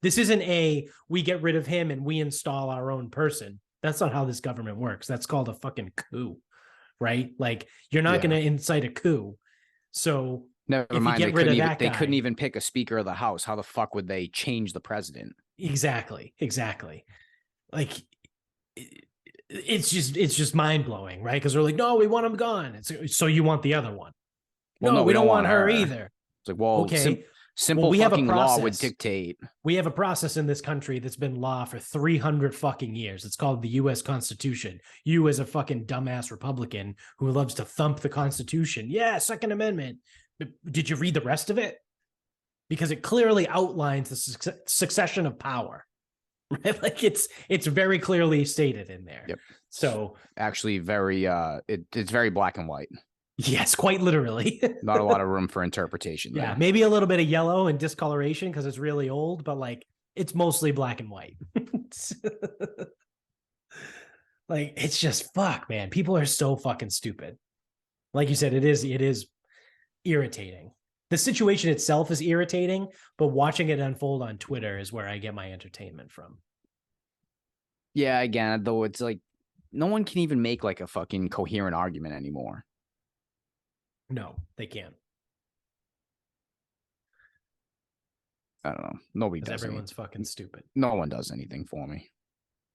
this isn't a we get rid of him and we install our own person. That's not how this government works. That's called a fucking coup, right? Like you're not going to incite a coup. So never if you mind. get rid of that They guy, couldn't even pick a Speaker of the House. How the fuck would they change the president? exactly. Like it's just mind blowing, right? Because they're like, no, we want him gone. So you want the other one? Well, No, no, we we don't don't want want her her. either. It's like, well, Okay. simple we have a fucking law would process. dictate. We have a process in this country that's been law for 300 fucking years. It's called the U.S. Constitution. You, as a fucking dumbass Republican who loves to thump the Constitution, yeah, Second Amendment. Did you read the rest of it? Because it clearly outlines the succession of power. Right? Like it's very clearly stated in there. Yep. So actually, very it's very black and white. Yes, quite literally. Not a lot of room for interpretation there. Yeah, maybe a little bit of yellow and discoloration because it's really old, but like it's mostly black and white. Like it's just fuck, man. People are so fucking stupid. Like you said, it is irritating. The situation itself is irritating, but watching it unfold on Twitter is where I get my entertainment from. Yeah, again, though it's like no one can even make like a fucking coherent argument anymore. No, they can't. I don't know. Nobody does. Everyone's fucking stupid. No one does anything for me.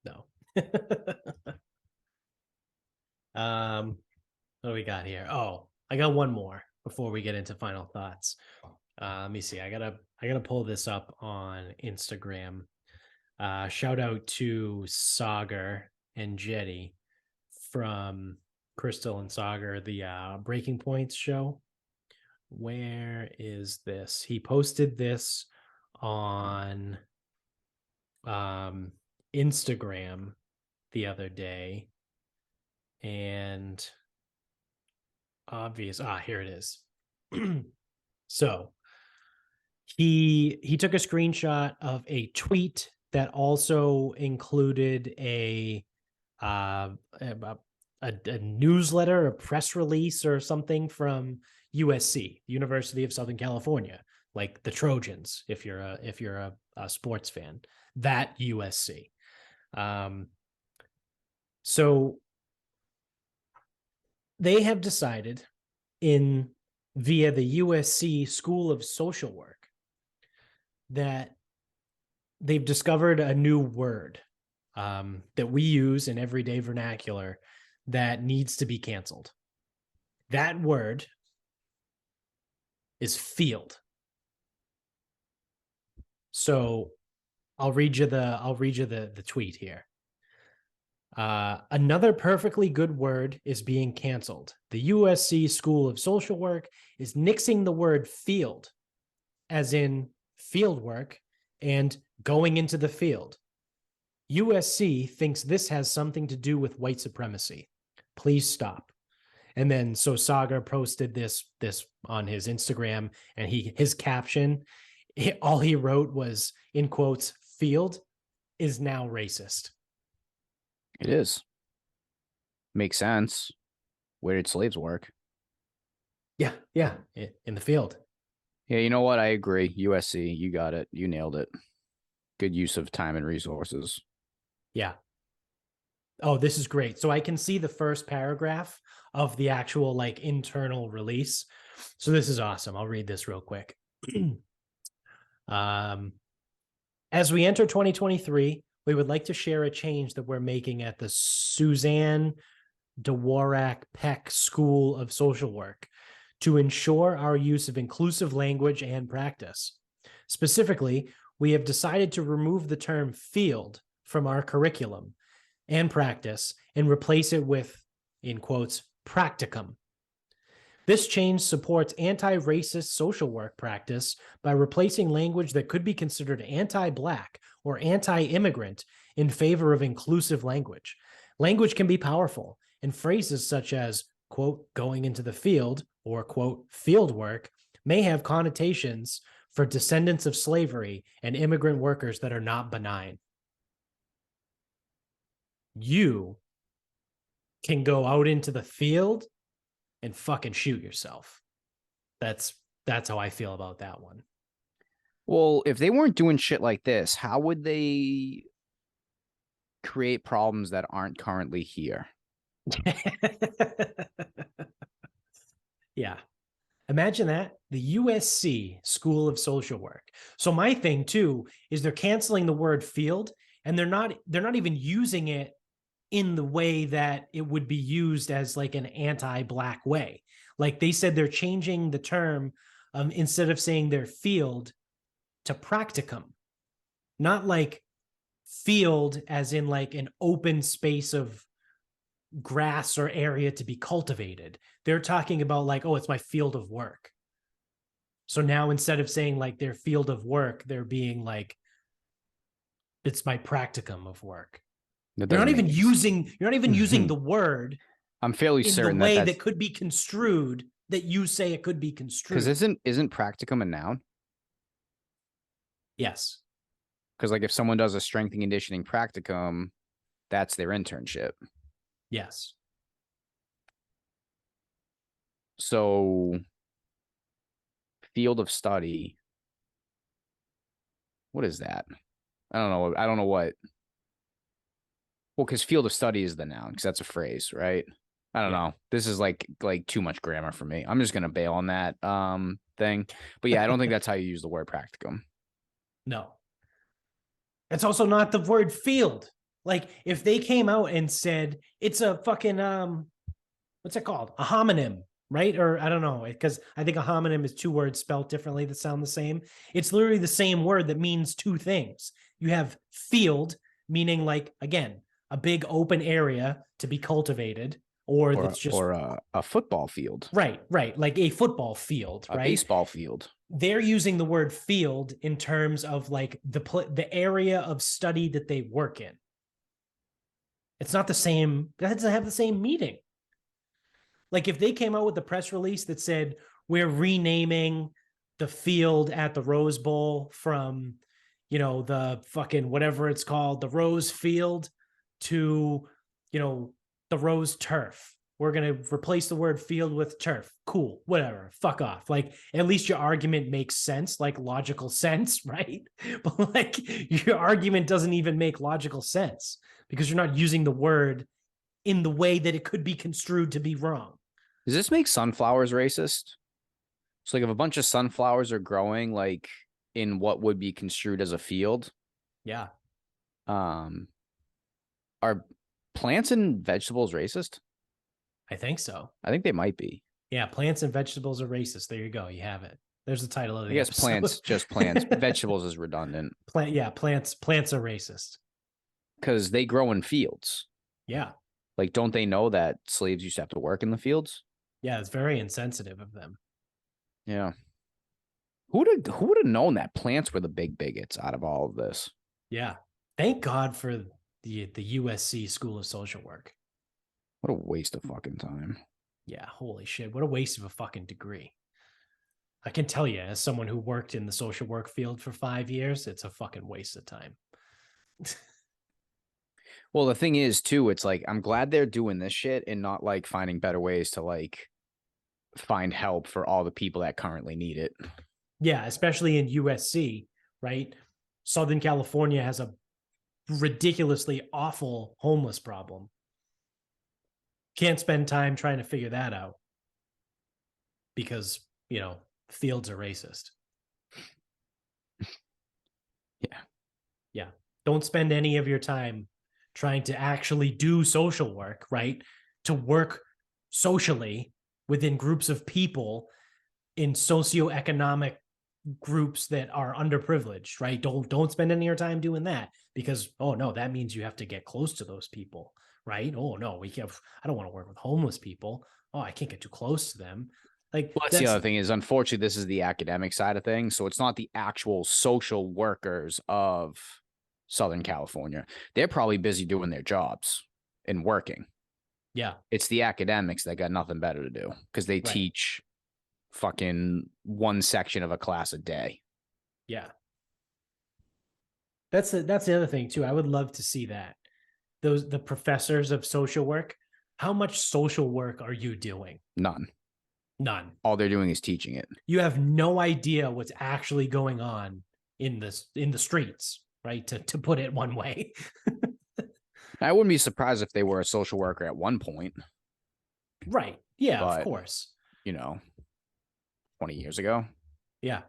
No. What do we got here? Oh, I got one more before we get into final thoughts. Let me see. I gotta pull this up on Instagram. Shout out to Sagar and Jetty from Crystal and Sagar, the Breaking Points show. Where is this? He posted this on Instagram the other day, and here it is. So he took a screenshot of a tweet that also included a newsletter, a press release or something from USC, University of Southern California, like the Trojans, if you're a sports fan, that USC. So they have decided via the USC School of Social Work that they've discovered a new word that we use in everyday vernacular that needs to be canceled. That word is field. So I'll read you the tweet here. Another perfectly good word is being canceled. The USC School of Social Work is nixing the word field, as in field work, and going into the field. USC thinks this has something to do with white supremacy. Please stop. And then so Sagar posted this on his Instagram, and his caption, all he wrote was, in quotes, field is now racist. It is. Makes sense. Where did slaves work? Yeah, in the field. Yeah, you know what? I agree. USC, you got it. You nailed it. Good use of time and resources. Yeah. Oh, this is great. So I can see the first paragraph of the actual like internal release. So this is awesome. I'll read this real quick. As we enter 2023, we would like to share a change that we're making at the Suzanne Dworak Peck School of Social Work to ensure our use of inclusive language and practice. Specifically, we have decided to remove the term field from our curriculum and practice and replace it with, in quotes, practicum. This change supports anti-racist social work practice by replacing language that could be considered anti-Black or anti-immigrant in favor of inclusive language. Language can be powerful, and phrases such as, quote, going into the field or, quote, field work may have connotations for descendants of slavery and immigrant workers that are not benign. You can go out into the field and fucking shoot yourself. That's That's how I feel about that one. Well, if they weren't doing shit like this, how would they create problems that aren't currently here? Yeah. Imagine that, the USC School of Social Work. So my thing too is they're canceling the word field, and they're not even using it in the way that it would be used as like an anti-black way. Like they said they're changing the term, instead of saying their field, to practicum, not like field as in like an open space of grass or area to be cultivated. They're talking about like, oh, it's my field of work. So now instead of saying like their field of work, they're being like, it's my practicum of work. That You're not doesn't even make using you're not even using sense. the word I'm fairly in the certain that way that's that could be construed that you say it could be because construed. isn't practicum a noun? Yes. Because like if someone does a strength and conditioning practicum, that's their internship. Yes. So field of study, what is that? I don't know. I don't know what. Well, because field of study is the noun, because that's a phrase, right? I don't know. This is like too much grammar for me. I'm just gonna bail on that thing. But yeah, I don't think that's how you use the word practicum. No. It's also not the word field. Like if they came out and said it's a fucking what's it called? A homonym, right? Or I don't know, because I think a homonym is two words spelled differently that sound the same. It's literally the same word that means two things. You have field, meaning like again, a big open area to be cultivated, or that's just Or a football field, right, like a football field, a right? baseball field. They're using the word field in terms of like the area of study that they work in. It's not the same. That doesn't have the same meaning. Like if they came out with a press release that said we're renaming the field at the Rose Bowl from, the fucking whatever it's called, the Rose Field, to, the Rose Turf. We're going to replace the word field with turf. Cool, whatever. Fuck off. Like, at least your argument makes sense, like logical sense, right? But like, your argument doesn't even make logical sense because you're not using the word in the way that it could be construed to be wrong. Does this make sunflowers racist? So like if a bunch of sunflowers are growing like in what would be construed as a field, Yeah, um, are plants and vegetables racist? I think so. I think they might be. Yeah, plants and vegetables are racist. There you go. You have it. There's the title of I the guess episode. plants, just plants. Vegetables is redundant Plants are racist. because they grow in fields. Yeah. Like, don't they know that slaves used to have to work in the fields? Yeah, it's very insensitive of them. Yeah. Who would have known that plants were the big bigots out of all of this? Yeah. Thank God for the USC School of Social Work. What a waste of fucking time. Yeah, holy shit. What a waste of a fucking degree. I can tell you, as someone who worked in the social work field for 5 years, it's a fucking waste of time. Well, the thing is, too, it's like I'm glad they're doing this shit and not like finding better ways to like find help for all the people that currently need it. Yeah, especially in USC, right? Southern California has a ridiculously awful homeless problem. Can't spend time trying to figure that out because, fields are racist. Yeah. Yeah. Don't spend any of your time trying to actually do social work, right? To work socially within groups of people in socioeconomic groups that are underprivileged, right? Don't spend any of your time doing that because no, that means you have to get close to those people, right? Oh no, I don't want to work with homeless people. Oh, I can't get too close to them. Like Well, that's the other thing is, unfortunately, this is the academic side of things. So it's not the actual social workers of Southern California. They're probably busy doing their jobs and working. Yeah. It's the academics that got nothing better to do because they teach fucking one section of a class a day. Yeah. That's the other thing too. I would love to see that. The professors of social work, how much social work are you doing? None. None. All they're doing is teaching it. You have no idea what's actually going on in the streets, right? To put it one way. I wouldn't be surprised if they were a social worker at one point. Right. Yeah, of But, course. 20 years ago. Yeah.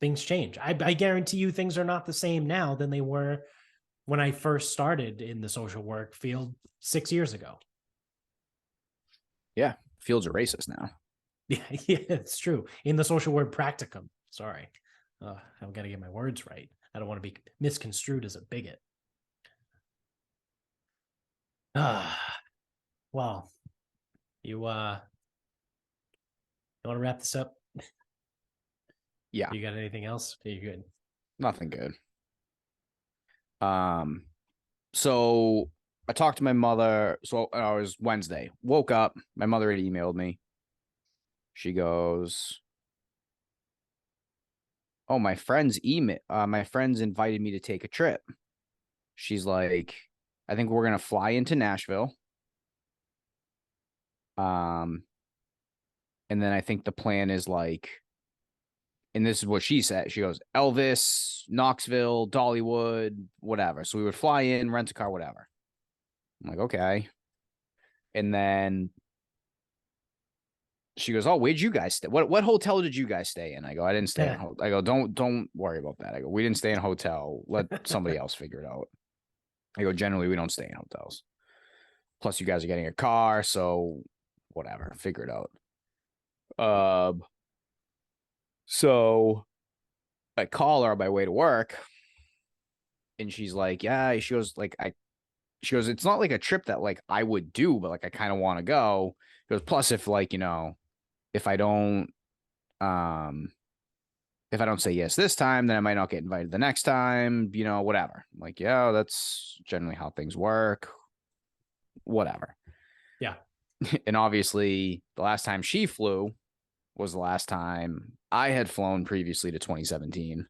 Things change. I guarantee you things are not the same now than they were when I first started in the social work field 6 years ago. Yeah. Fields are racist now. Yeah, it's true. In the social work practicum. Sorry. I've got to get my words right. I don't want to be misconstrued as a bigot. Well, you want to wrap this up? Yeah. You got anything else? Are you good? Nothing good. So I talked to my mother. So it was Wednesday. Woke up. My mother had emailed me. She goes, "Oh, my friends invited me to take a trip." She's like, "I think we're gonna fly into Nashville. And then I think the plan is like," and this is what she said. She goes, "Elvis, Knoxville, Dollywood, whatever." So we would fly in, rent a car, whatever. I'm like, okay. And then she goes, "Oh, where'd you guys stay? What hotel did you guys stay in?" I go, "I didn't stay in a hotel." I go, Don't worry about that." I go, "We didn't stay in a hotel. Let somebody else figure it out." I go, "Generally, we don't stay in hotels. Plus, you guys are getting a car, so whatever, figure it out." So I call her on my way to work, and she's like, "Yeah." She goes, "It's not like a trip that like I would do, but like I kind of want to go." She goes, "Plus, if like if I don't if I don't say yes this time, then I might not get invited the next time, whatever." I'm like, "Yeah, that's generally how things work. Whatever." Yeah. And obviously, the last time she flew was the last time I had flown previously to 2017.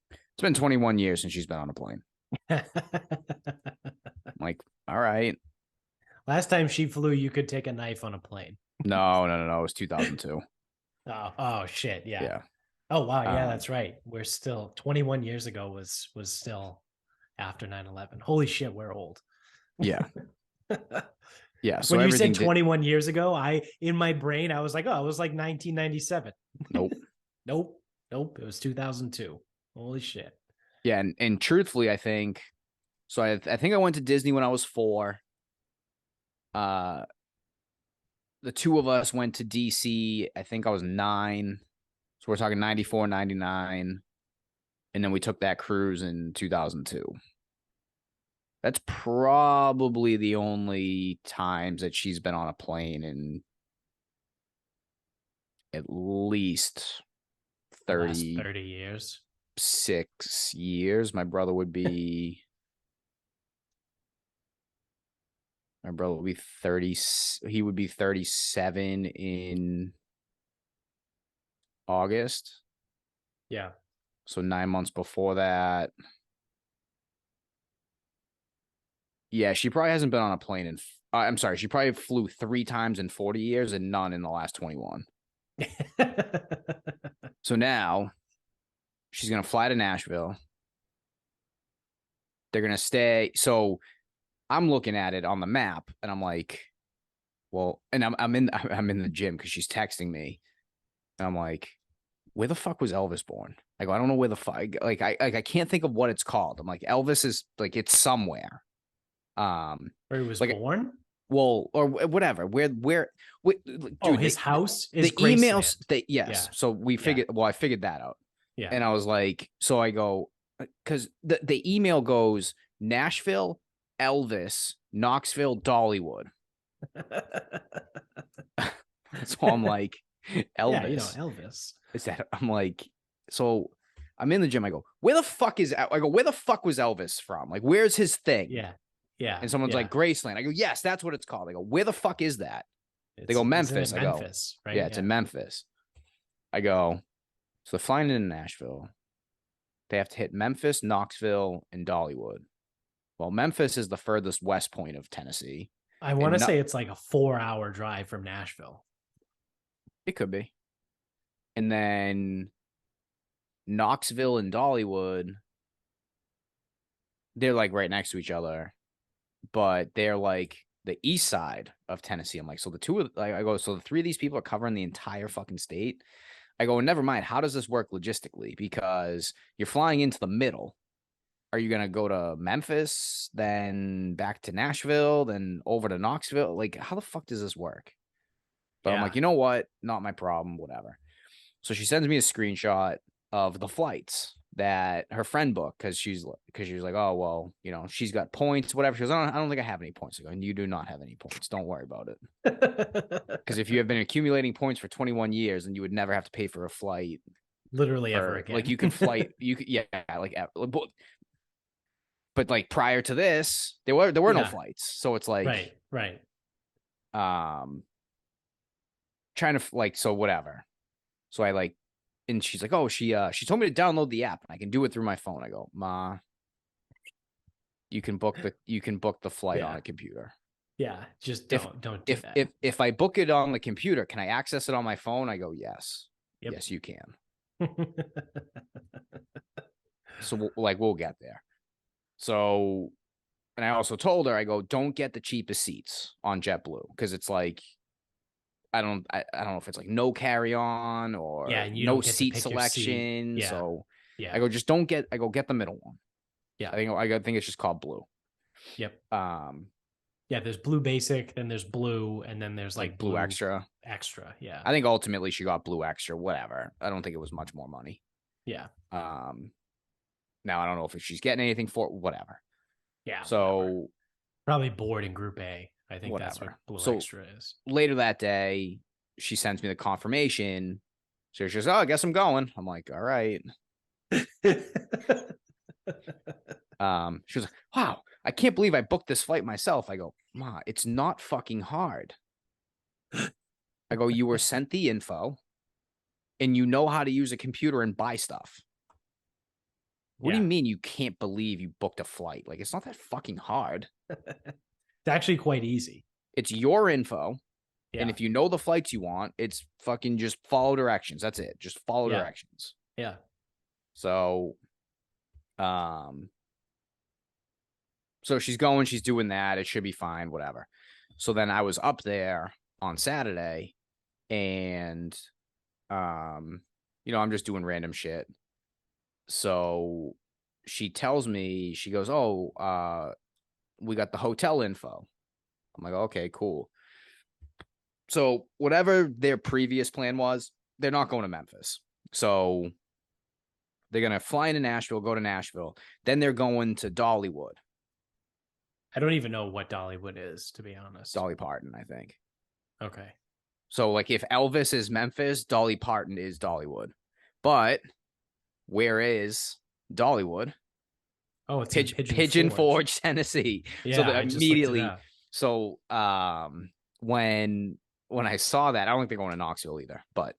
It's been 21 years since she's been on a plane. I'm like, all right. Last time she flew, you could take a knife on a plane. No. It was 2002. Oh shit. Yeah. Yeah. Oh wow. Yeah, that's right. We're still 21 years ago was still after 9/11. Holy shit, we're old. Yeah. Yeah. So When you said everything 21 years ago, in my brain, I was like, oh, it was like 1997. Nope. Nope. It was 2002. Holy shit. Yeah. And truthfully, I think so. I think I went to Disney when I was 4. The two of us went to DC. I think I was 9. So we're talking 94, 99. And then we took that cruise in 2002. That's probably the only times that she's been on a plane in at least Last 30 years. 6 years. My brother would be 30. He would be 37 in August. Yeah. So 9 months before that. Yeah, she probably hasn't been on a plane in. I'm sorry, she probably flew 3 times in 40 years and none in the last 21. So now she's gonna fly to Nashville. They're gonna stay. So I'm looking at it on the map, and I'm like, well, and I'm in the gym because she's texting me, and I'm like, where the fuck was Elvis born? I go, I don't know where the fuck. Like I can't think of what it's called. I'm like, Elvis is like it's somewhere. Where he was like born? Well, or whatever. Dude, his house is the emails. Graceland. Yes. Yeah. So we figured. Well, I figured that out. Yeah. And I was like, so I go, because the email goes Nashville, Elvis, Knoxville, Dollywood. So I'm like, Elvis. Yeah, Elvis. Is that? I'm like, so I'm in the gym. I go, where the fuck is? I go, where the fuck was Elvis from? Like, where's his thing? Yeah. Yeah. And someone's like, Graceland. I go, yes, that's what it's called. I go, where the fuck is that? They go, Memphis. I go, Memphis, right? Yeah, it's in Memphis. I go, so they're flying into Nashville. They have to hit Memphis, Knoxville, and Dollywood. Well, Memphis is the furthest west point of Tennessee. I want to say it's like a 4-hour drive from Nashville. It could be. And then Knoxville and Dollywood, they're like right next to each other, but they're like the east side of Tennessee. I'm like, so the two of like I go, so the three of these people are covering the entire fucking state. I go, never mind. How does this work logistically? Because you're flying into the middle. Are you gonna go to Memphis, then back to Nashville, then over to Knoxville? Like, how the fuck does this work? But I'm Yeah. like, you know what? Not my problem. Whatever. So she sends me a screenshot of the flights that her friend booked because she was like, oh well, you know, she's got points, whatever. She goes, I don't think I have any points. I go, and you do not have any points. Don't worry about it. Because if you have been accumulating points for 21 years, then you would never have to pay for a flight. Literally ever Or again. like you could flight, you could like but like prior to this, there were no flights. So it's like right. Trying to like so whatever. So I like and she's like, oh, she told me to download the app and I can do it through my phone. I go, Ma, you can book the flight on a computer. Yeah, just don't do that. If I book it on the computer, can I access it on my phone? I go, yes. Yep. Yes, you can. So we'll get there. So, and I also told her, I go, don't get the cheapest seats on JetBlue because it's like, I don't know if it's like no carry on or no seat selection. Yeah. So yeah, I go, just don't get. I go, get the middle one. Yeah, I think it's just called Blue. Yep. Yeah, there's Blue Basic, then there's Blue, and then there's like Blue Extra. Extra, yeah. I think ultimately she got Blue Extra, whatever. I don't think it was much more money. Yeah. Now I don't know if she's getting anything for it, whatever. Yeah. So whatever. Probably board in Group A. I think that's what Blue Extra is. Later that day, she sends me the confirmation. So she's like, oh, I guess I'm going. I'm like, all right. She was like, wow, I can't believe I booked this flight myself. I go, Ma, it's not fucking hard. I go, you were sent the info and you know how to use a computer and buy stuff. What do you mean you can't believe you booked a flight? Like, it's not that fucking hard. It's actually quite easy. It's your info. Yeah. And if you know the flights you want, it's fucking just follow directions. That's it. Just follow directions. Yeah. So, so she's going, she's doing that. It should be fine, whatever. So then I was up there on Saturday and, you know, I'm just doing random shit. So she tells me, she goes, oh, we got the hotel info. I'm like, okay, cool. So whatever their previous plan was, they're not going to Memphis. So they're going to fly into Nashville, go to Nashville. Then they're going to Dollywood. I don't even know what Dollywood is, to be honest. Dolly Parton, I think. Okay. So like if Elvis is Memphis, Dolly Parton is Dollywood. But where is Dollywood? Oh, it's Pigeon Forge, Tennessee. Yeah, so immediately. So when I saw that, I don't think they're going to Knoxville either. But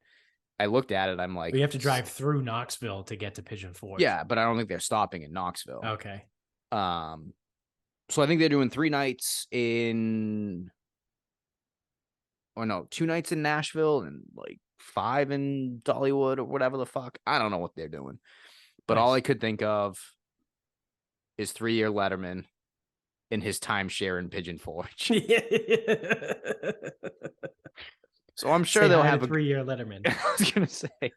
I looked at it. I'm like, you have to drive through Knoxville to get to Pigeon Forge. Yeah, but I don't think they're stopping in Knoxville. Okay. So I think they're doing 3 nights in, or no, 2 nights in Nashville and like 5 in Dollywood or whatever the fuck. I don't know what they're doing. But all I could think of is 3-year Letterman in his timeshare in Pigeon Forge. So I'm sure they'll have a 3-year Letterman. I was gonna say,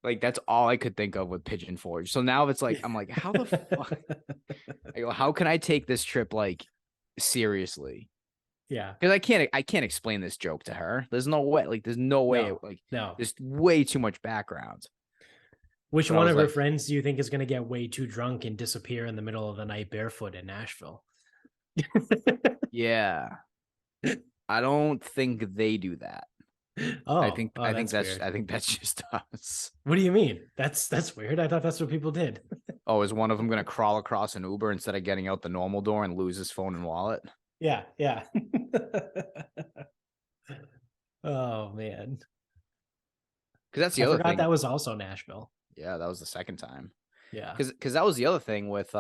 like, that's all I could think of with Pigeon Forge. So now it's like, I'm like, how the fuck? I go, how can I take this trip like seriously? Yeah, because I can't explain this joke to her. There's no way. Like, there's no way. There's way too much background. Which one of her friends do you think is going to get way too drunk and disappear in the middle of the night barefoot in Nashville? Yeah, I don't think they do that. Oh, I think that's just us. What do you mean? That's weird. I thought that's what people did. Oh, is one of them going to crawl across an Uber instead of getting out the normal door and lose his phone and wallet? Yeah. Oh man. Because that's the other thing. That was also Nashville. Yeah, that was the second time. Yeah. Because that was the other thing with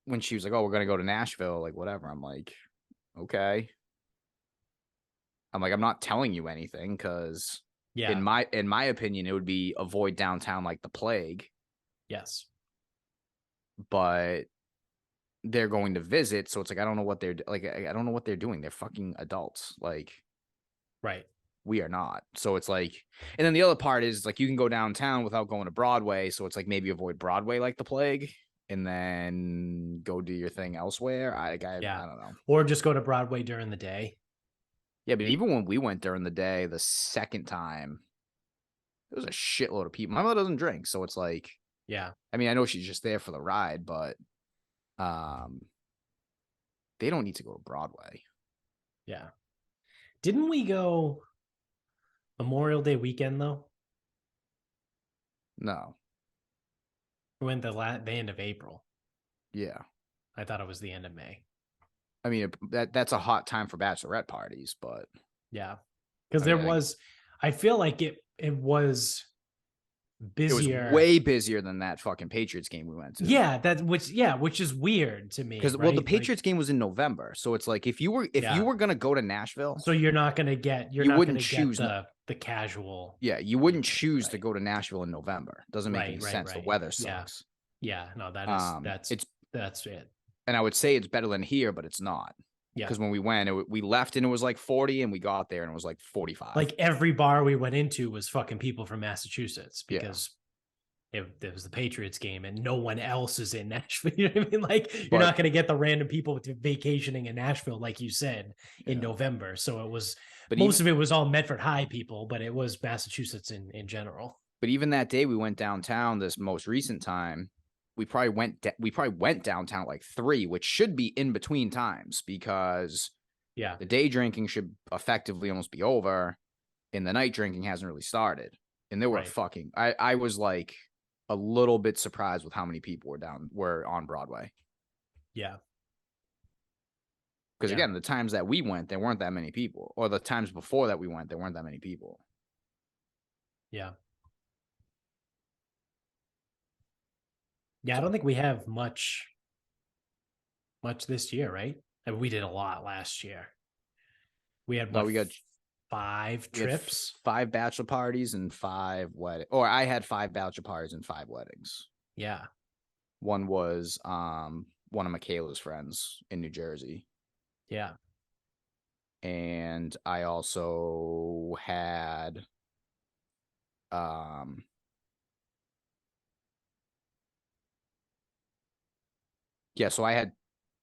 when she was like, oh, we're gonna go to Nashville, like whatever. I'm like, okay. I'm like, I'm not telling you anything because Yeah. In my opinion, it would be avoid downtown like the plague, Yes. but they're going to visit, so it's like I don't know what they're like. I don't know what they're doing. They're fucking adults. Like Right. we are not. So it's like, and then the other part is like you can go downtown without going to Broadway. So it's like maybe avoid Broadway like the plague, and then go do your thing elsewhere. Yeah. I don't know. Or just go to Broadway during the day. Yeah, but even when we went during the day, the second time, there was a shitload of people. My mother doesn't drink, so it's like, Yeah. I mean, I know she's just there for the ride, but um, they don't need to go to Broadway. Yeah. Didn't we go Memorial Day weekend though? No. We went the end of April. Yeah. I thought it was the end of May. I mean, that's a hot time for bachelorette parties, but Yeah. Because I there mean, was, I feel like it was it was busier. way busier than that fucking Patriots game we went to. Yeah, which is weird to me. Because Right? the Patriots game was in November, so it's like if you were gonna go to Nashville, so you're not gonna get you wouldn't choose the casual. Yeah, you wouldn't weekend, choose right. to go to Nashville in November. Doesn't make any sense. The Right. weather Yeah. sucks. Yeah. No, It's that's it. and I would say it's better than here, but it's not. Yeah. Because when we went, we left and it was like 40, and we got there and it was like 45. Like every bar we went into was fucking people from Massachusetts because it was the Patriots game and no one else is in Nashville. You know what I mean? Like you're not going to get the random people vacationing in Nashville, like you said, in November. So it was, but most of it was all Medford High people, but it was Massachusetts in general. But even that day we went downtown this most recent time, we probably went downtown at like 3, which should be in between times because the day drinking should effectively almost be over and the night drinking hasn't really started. And there were I was like a little bit surprised with how many people were on Broadway. Yeah. Because again, the times that we went, there weren't that many people. Or the times before that we went, there weren't that many people. Yeah. Yeah, I don't think we have much this year, right? I mean, we did a lot last year. We had we got 5 trips, 5 bachelor parties and 5 weddings. Or I had 5 bachelor parties and 5 weddings. Yeah. One was one of Michaela's friends in New Jersey. Yeah. And I also had so I had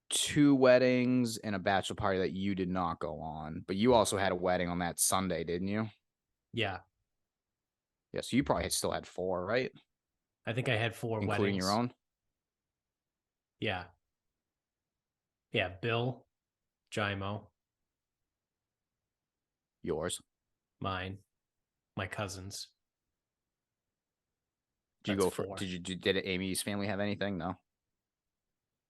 2 weddings and a bachelor party that you did not go on, but you also had a wedding on that Sunday, didn't you? Yeah. Yeah, so you probably still had 4, right? I think I had 4 including weddings. Your own? Yeah. Yeah, Bill, Jimo. Yours. Mine. My cousins. Did Amy's family have anything? No.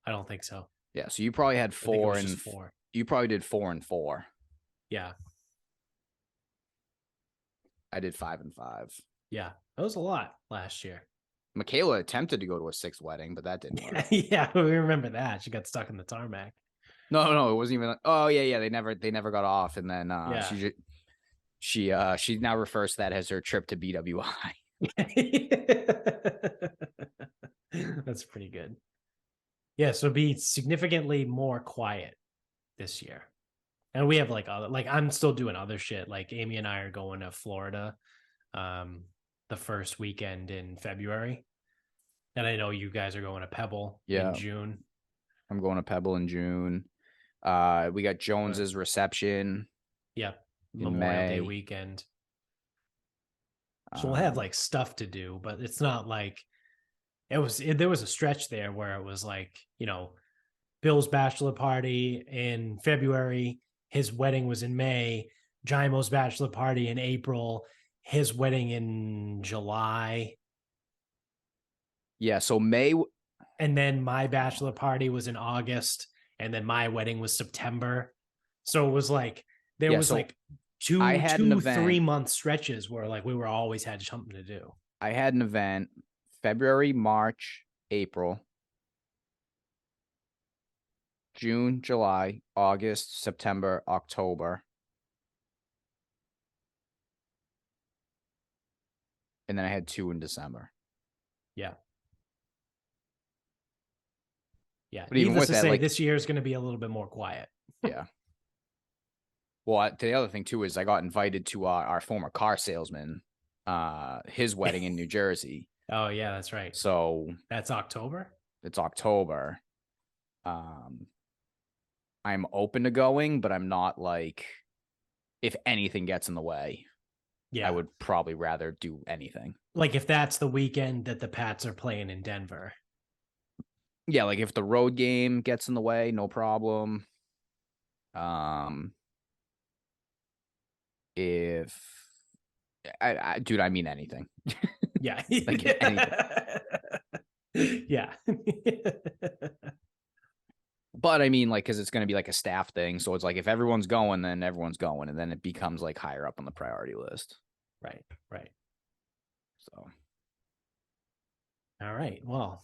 I don't think so. Yeah, so you probably had 4 and 4. You probably did 4 and 4. Yeah. I did 5 and 5. Yeah. That was a lot last year. Michaela attempted to go to a 6th wedding, but that didn't work. Yeah, we remember that. She got stuck in the tarmac. No, it wasn't even like, oh yeah, they never got off, and then she now refers to that as her trip to BWI. That's pretty good. Yeah, so be significantly more quiet this year. And we have I'm still doing other shit. Like Amy and I are going to Florida the first weekend in February. And I know you guys are going to Pebble in June. I'm going to Pebble in June. We got Jones's reception. Yeah. Memorial Day weekend. So we'll have like stuff to do, but it's not like there was a stretch there where it was like, Bill's bachelor party in February, his wedding was in May, Jimo's bachelor party in April, his wedding in July. Yeah, so May. And then my bachelor party was in August, and then my wedding was September. So it was like there was like 2-3 month stretches where like we were always had something to do. I had an event February, March, April, June, July, August, September, October. and then I had 2 in December. Yeah. Yeah. But even Needless with to that, say, like, this year is going to be a little bit more quiet. yeah. Well, the other thing too is I got invited to our former car salesman, his wedding in New Jersey. Oh, yeah, that's right. So That's October. it's October. I'm open to going, but I'm not like, if anything gets in the way, Yeah. I would probably rather do anything. Like if that's the weekend that the Pats are playing in Denver. Yeah, like if the road game gets in the way, no problem. If dude, I mean anything. Yeah. Like anything. Yeah. But I mean, like, because it's going to be like a staff thing. So it's like if everyone's going, then everyone's going. And then it becomes like higher up on the priority list. Right. Right. So, All right. Well,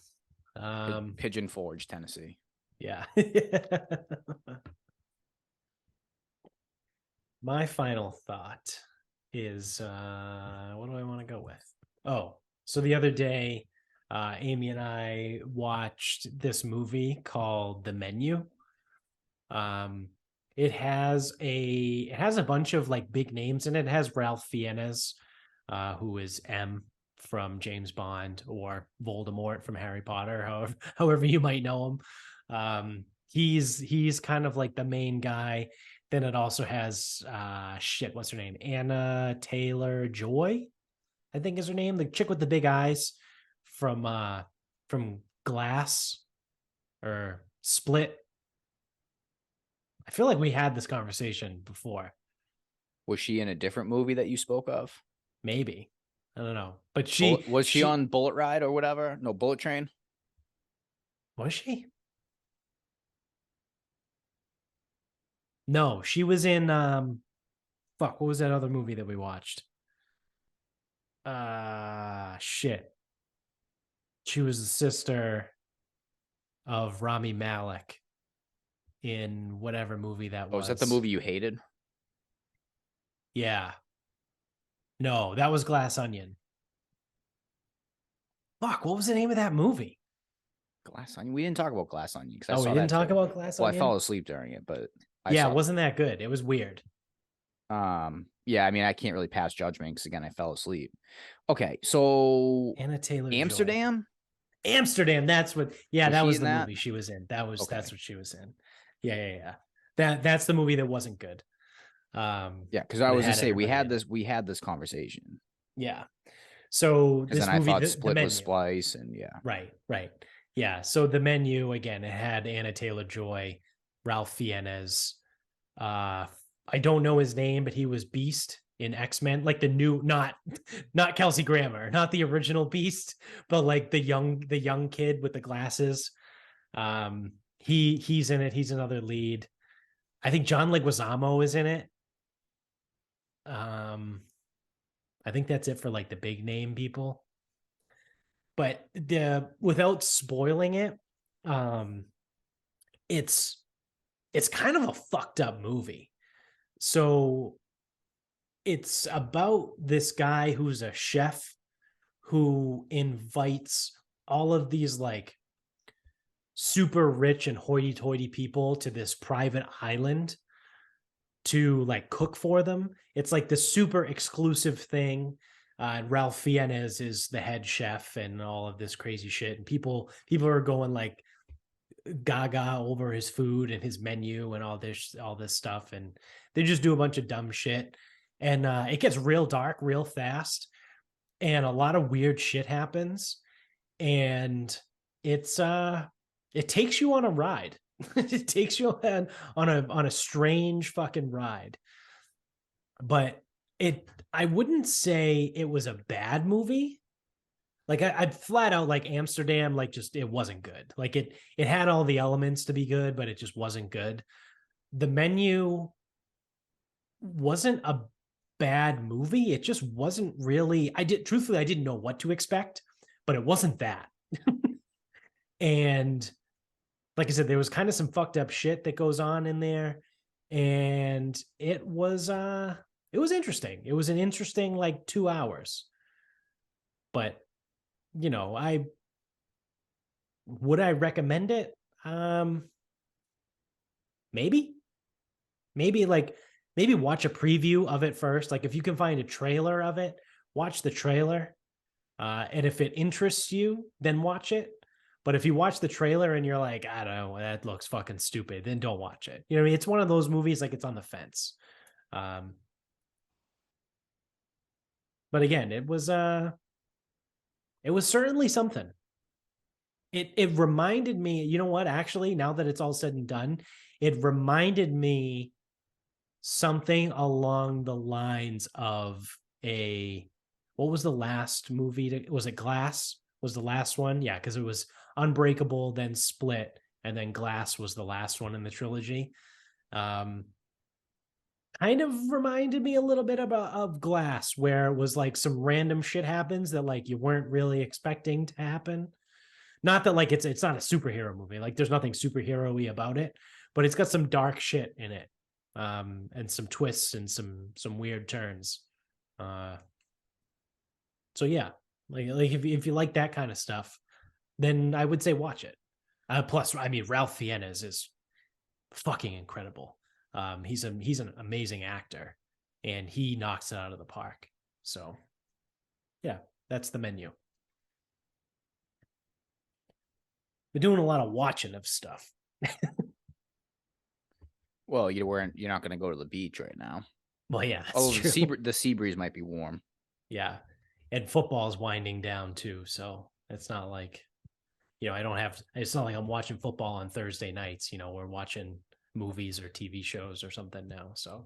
Pigeon Forge, Tennessee. yeah. My final thought is what do I want to go with? Oh, so the other day, Amy and I watched this movie called The Menu. It has a bunch of like big names in it. It has Ralph Fiennes, who is M from James Bond, or Voldemort from Harry Potter, however you might know him. He's kind of like the main guy. Then it also has what's her name? Anna Taylor-Joy, I think is her name. The chick with the big eyes from Glass or Split. I feel like we had this conversation before. Was she in a different movie that you spoke of? Maybe. I don't know. But Was she on Bullet Ride or whatever? No, Bullet Train? Was she? No, she was in what was that other movie that we watched? Shit. She was the sister of Rami Malek in whatever movie that was. Oh, is that the movie you hated? Yeah. No, that was Glass Onion. Fuck, what was the name of that movie? Glass Onion? We didn't talk about Glass Onion. Oh, we didn't talk about Glass Onion? Well, I fell asleep during it, but yeah, it wasn't that good. It was weird. Yeah, I mean, I can't really pass judgment because again, I fell asleep. Okay, so Anna Taylor-Joy. Amsterdam? Amsterdam, that's what. Yeah, that was the movie she was in. That's what she was in. Yeah. That's the movie that wasn't good. Yeah, because I was to say we had this conversation. Yeah. So this then movie, I thought Split was Splice, and yeah. Right. Yeah. So The Menu, again, it had Anna Taylor-Joy, Ralph Fiennes. I don't know his name, but he was Beast in X-Men, like the new, not Kelsey Grammer, not the original Beast, but like the young kid with the glasses. He's in it. He's another lead. I think John Leguizamo is in it. I think that's it for like the big name people. But without spoiling it, it's kind of a fucked up movie. So it's about this guy who's a chef who invites all of these like super rich and hoity-toity people to this private island to like cook for them. It's like the super exclusive thing. Ralph Fiennes is the head chef and all of this crazy shit. And people are going like gaga over his food and his menu and all this stuff. And they just do a bunch of dumb shit. And it gets real dark real fast. And a lot of weird shit happens. And it takes you on a ride. It takes you on a strange fucking ride. But I wouldn't say it was a bad movie. Like I'd flat out like Amsterdam, like just it wasn't good. Like it had all the elements to be good, but it just wasn't good. The Menu wasn't a bad movie. It just wasn't really. Truthfully, I didn't know what to expect, but it wasn't that. And like I said, there was kind of some fucked up shit that goes on in there, and it was interesting. It was an interesting like 2 hours. But you know, would I recommend it? Maybe, maybe like maybe watch a preview of it first. Like if you can find a trailer of it, watch the trailer. And if it interests you, then watch it. But if you watch the trailer and you're like, I don't know, that looks fucking stupid, then don't watch it. You know what I mean? It's one of those movies like it's on the fence. But again, it was certainly something. It reminded me, you know what, actually, now that it's all said and done, it reminded me something along the lines of what was the last movie? Was it Glass? Was the last one? Yeah, because it was Unbreakable, then Split, and then Glass was the last one in the trilogy. Kind of reminded me a little bit of Glass, where it was like some random shit happens that like you weren't really expecting to happen. Not that like it's not a superhero movie. Like there's nothing superhero-y about it, but it's got some dark shit in it. And some twists and some weird turns. So yeah, like if you like that kind of stuff, then I would say watch it. Plus, I mean, Ralph Fiennes is fucking incredible. He's an amazing actor, and he knocks it out of the park. So yeah, that's the menu. We're doing a lot of watching of stuff. Well, you're not going to go to the beach right now. Well, yeah, that's Oh, true. the sea breeze might be warm. Yeah, and football's winding down too, so it's not like, you know, I don't have. It's not like I'm watching football on Thursday nights. You know, we're watching movies or TV shows or something now. So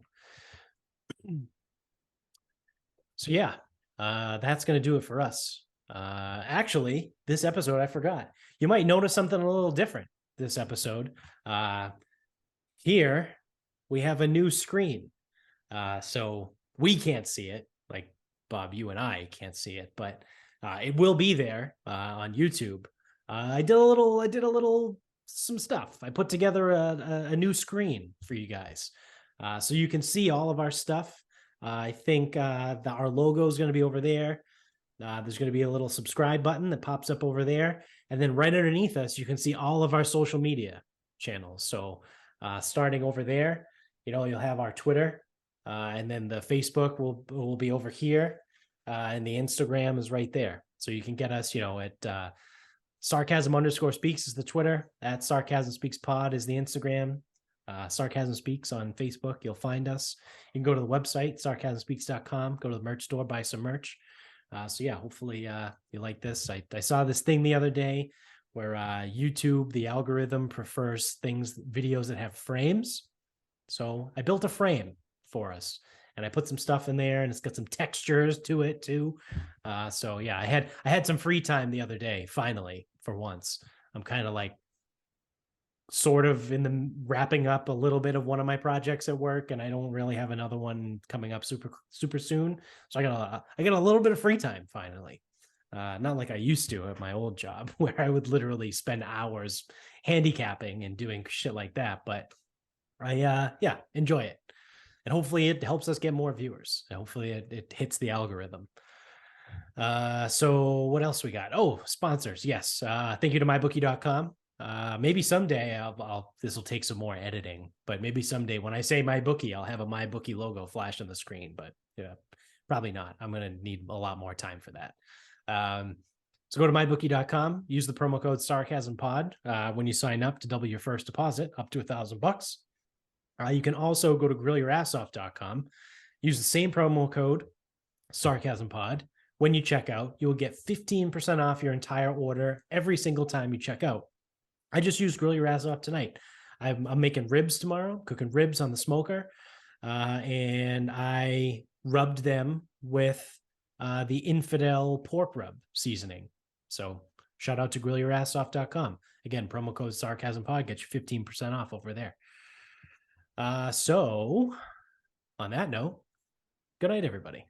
yeah, that's gonna do it for us. Actually, this episode I forgot. You might notice something a little different this episode. Here we have a new screen. So we can't see it, like Bob, you and I can't see it, but it will be there on YouTube. I did a little some stuff. I put together a new screen for you guys, so you can see all of our stuff. I think our logo is going to be over there. There's going to be a little subscribe button that pops up over there, and then right underneath us, you can see all of our social media channels. So starting over there, you know, you'll have our Twitter. And then the Facebook will be over here, and the Instagram is right there. So you can get us, you know, at sarcasm_speaks is the Twitter, at sarcasm speaks pod is the Instagram, sarcasm speaks on Facebook. You'll find us. You can go to the website sarcasmspeaks.com, go to the merch store, buy some merch. So yeah, hopefully you like this. I saw this thing the other day where YouTube, the algorithm prefers videos that have frames. So I built a frame for us, and I put some stuff in there, and it's got some textures to it too. So yeah, I had some free time the other day. Finally, for once, I'm kind of like sort of in the wrapping up a little bit of one of my projects at work, and I don't really have another one coming up super soon. So I got a little bit of free time finally. Not like I used to at my old job, where I would literally spend hours handicapping and doing shit like that. But I enjoy it, and hopefully it helps us get more viewers. Hopefully it hits the algorithm. So what else we got? Oh, sponsors. Yes. Thank you to mybookie.com. Maybe someday this will take some more editing, but maybe someday when I say MyBookie, I'll have a MyBookie logo flash on the screen, but yeah, probably not. I'm going to need a lot more time for that. So go to mybookie.com, use the promo code sarcasmpod when you sign up to double your first deposit up to $1,000. You can also go to grillyourassoff.com, use the same promo code sarcasmpod. When you check out, you'll get 15% off your entire order every single time you check out. I just used Grill Your Ass Off tonight. I'm making ribs tomorrow, cooking ribs on the smoker, and I rubbed them with the Infidel pork rub seasoning. So shout out to grillyourassoff.com. Again, promo code sarcasmpod gets you 15% off over there. So on that note, good night, everybody.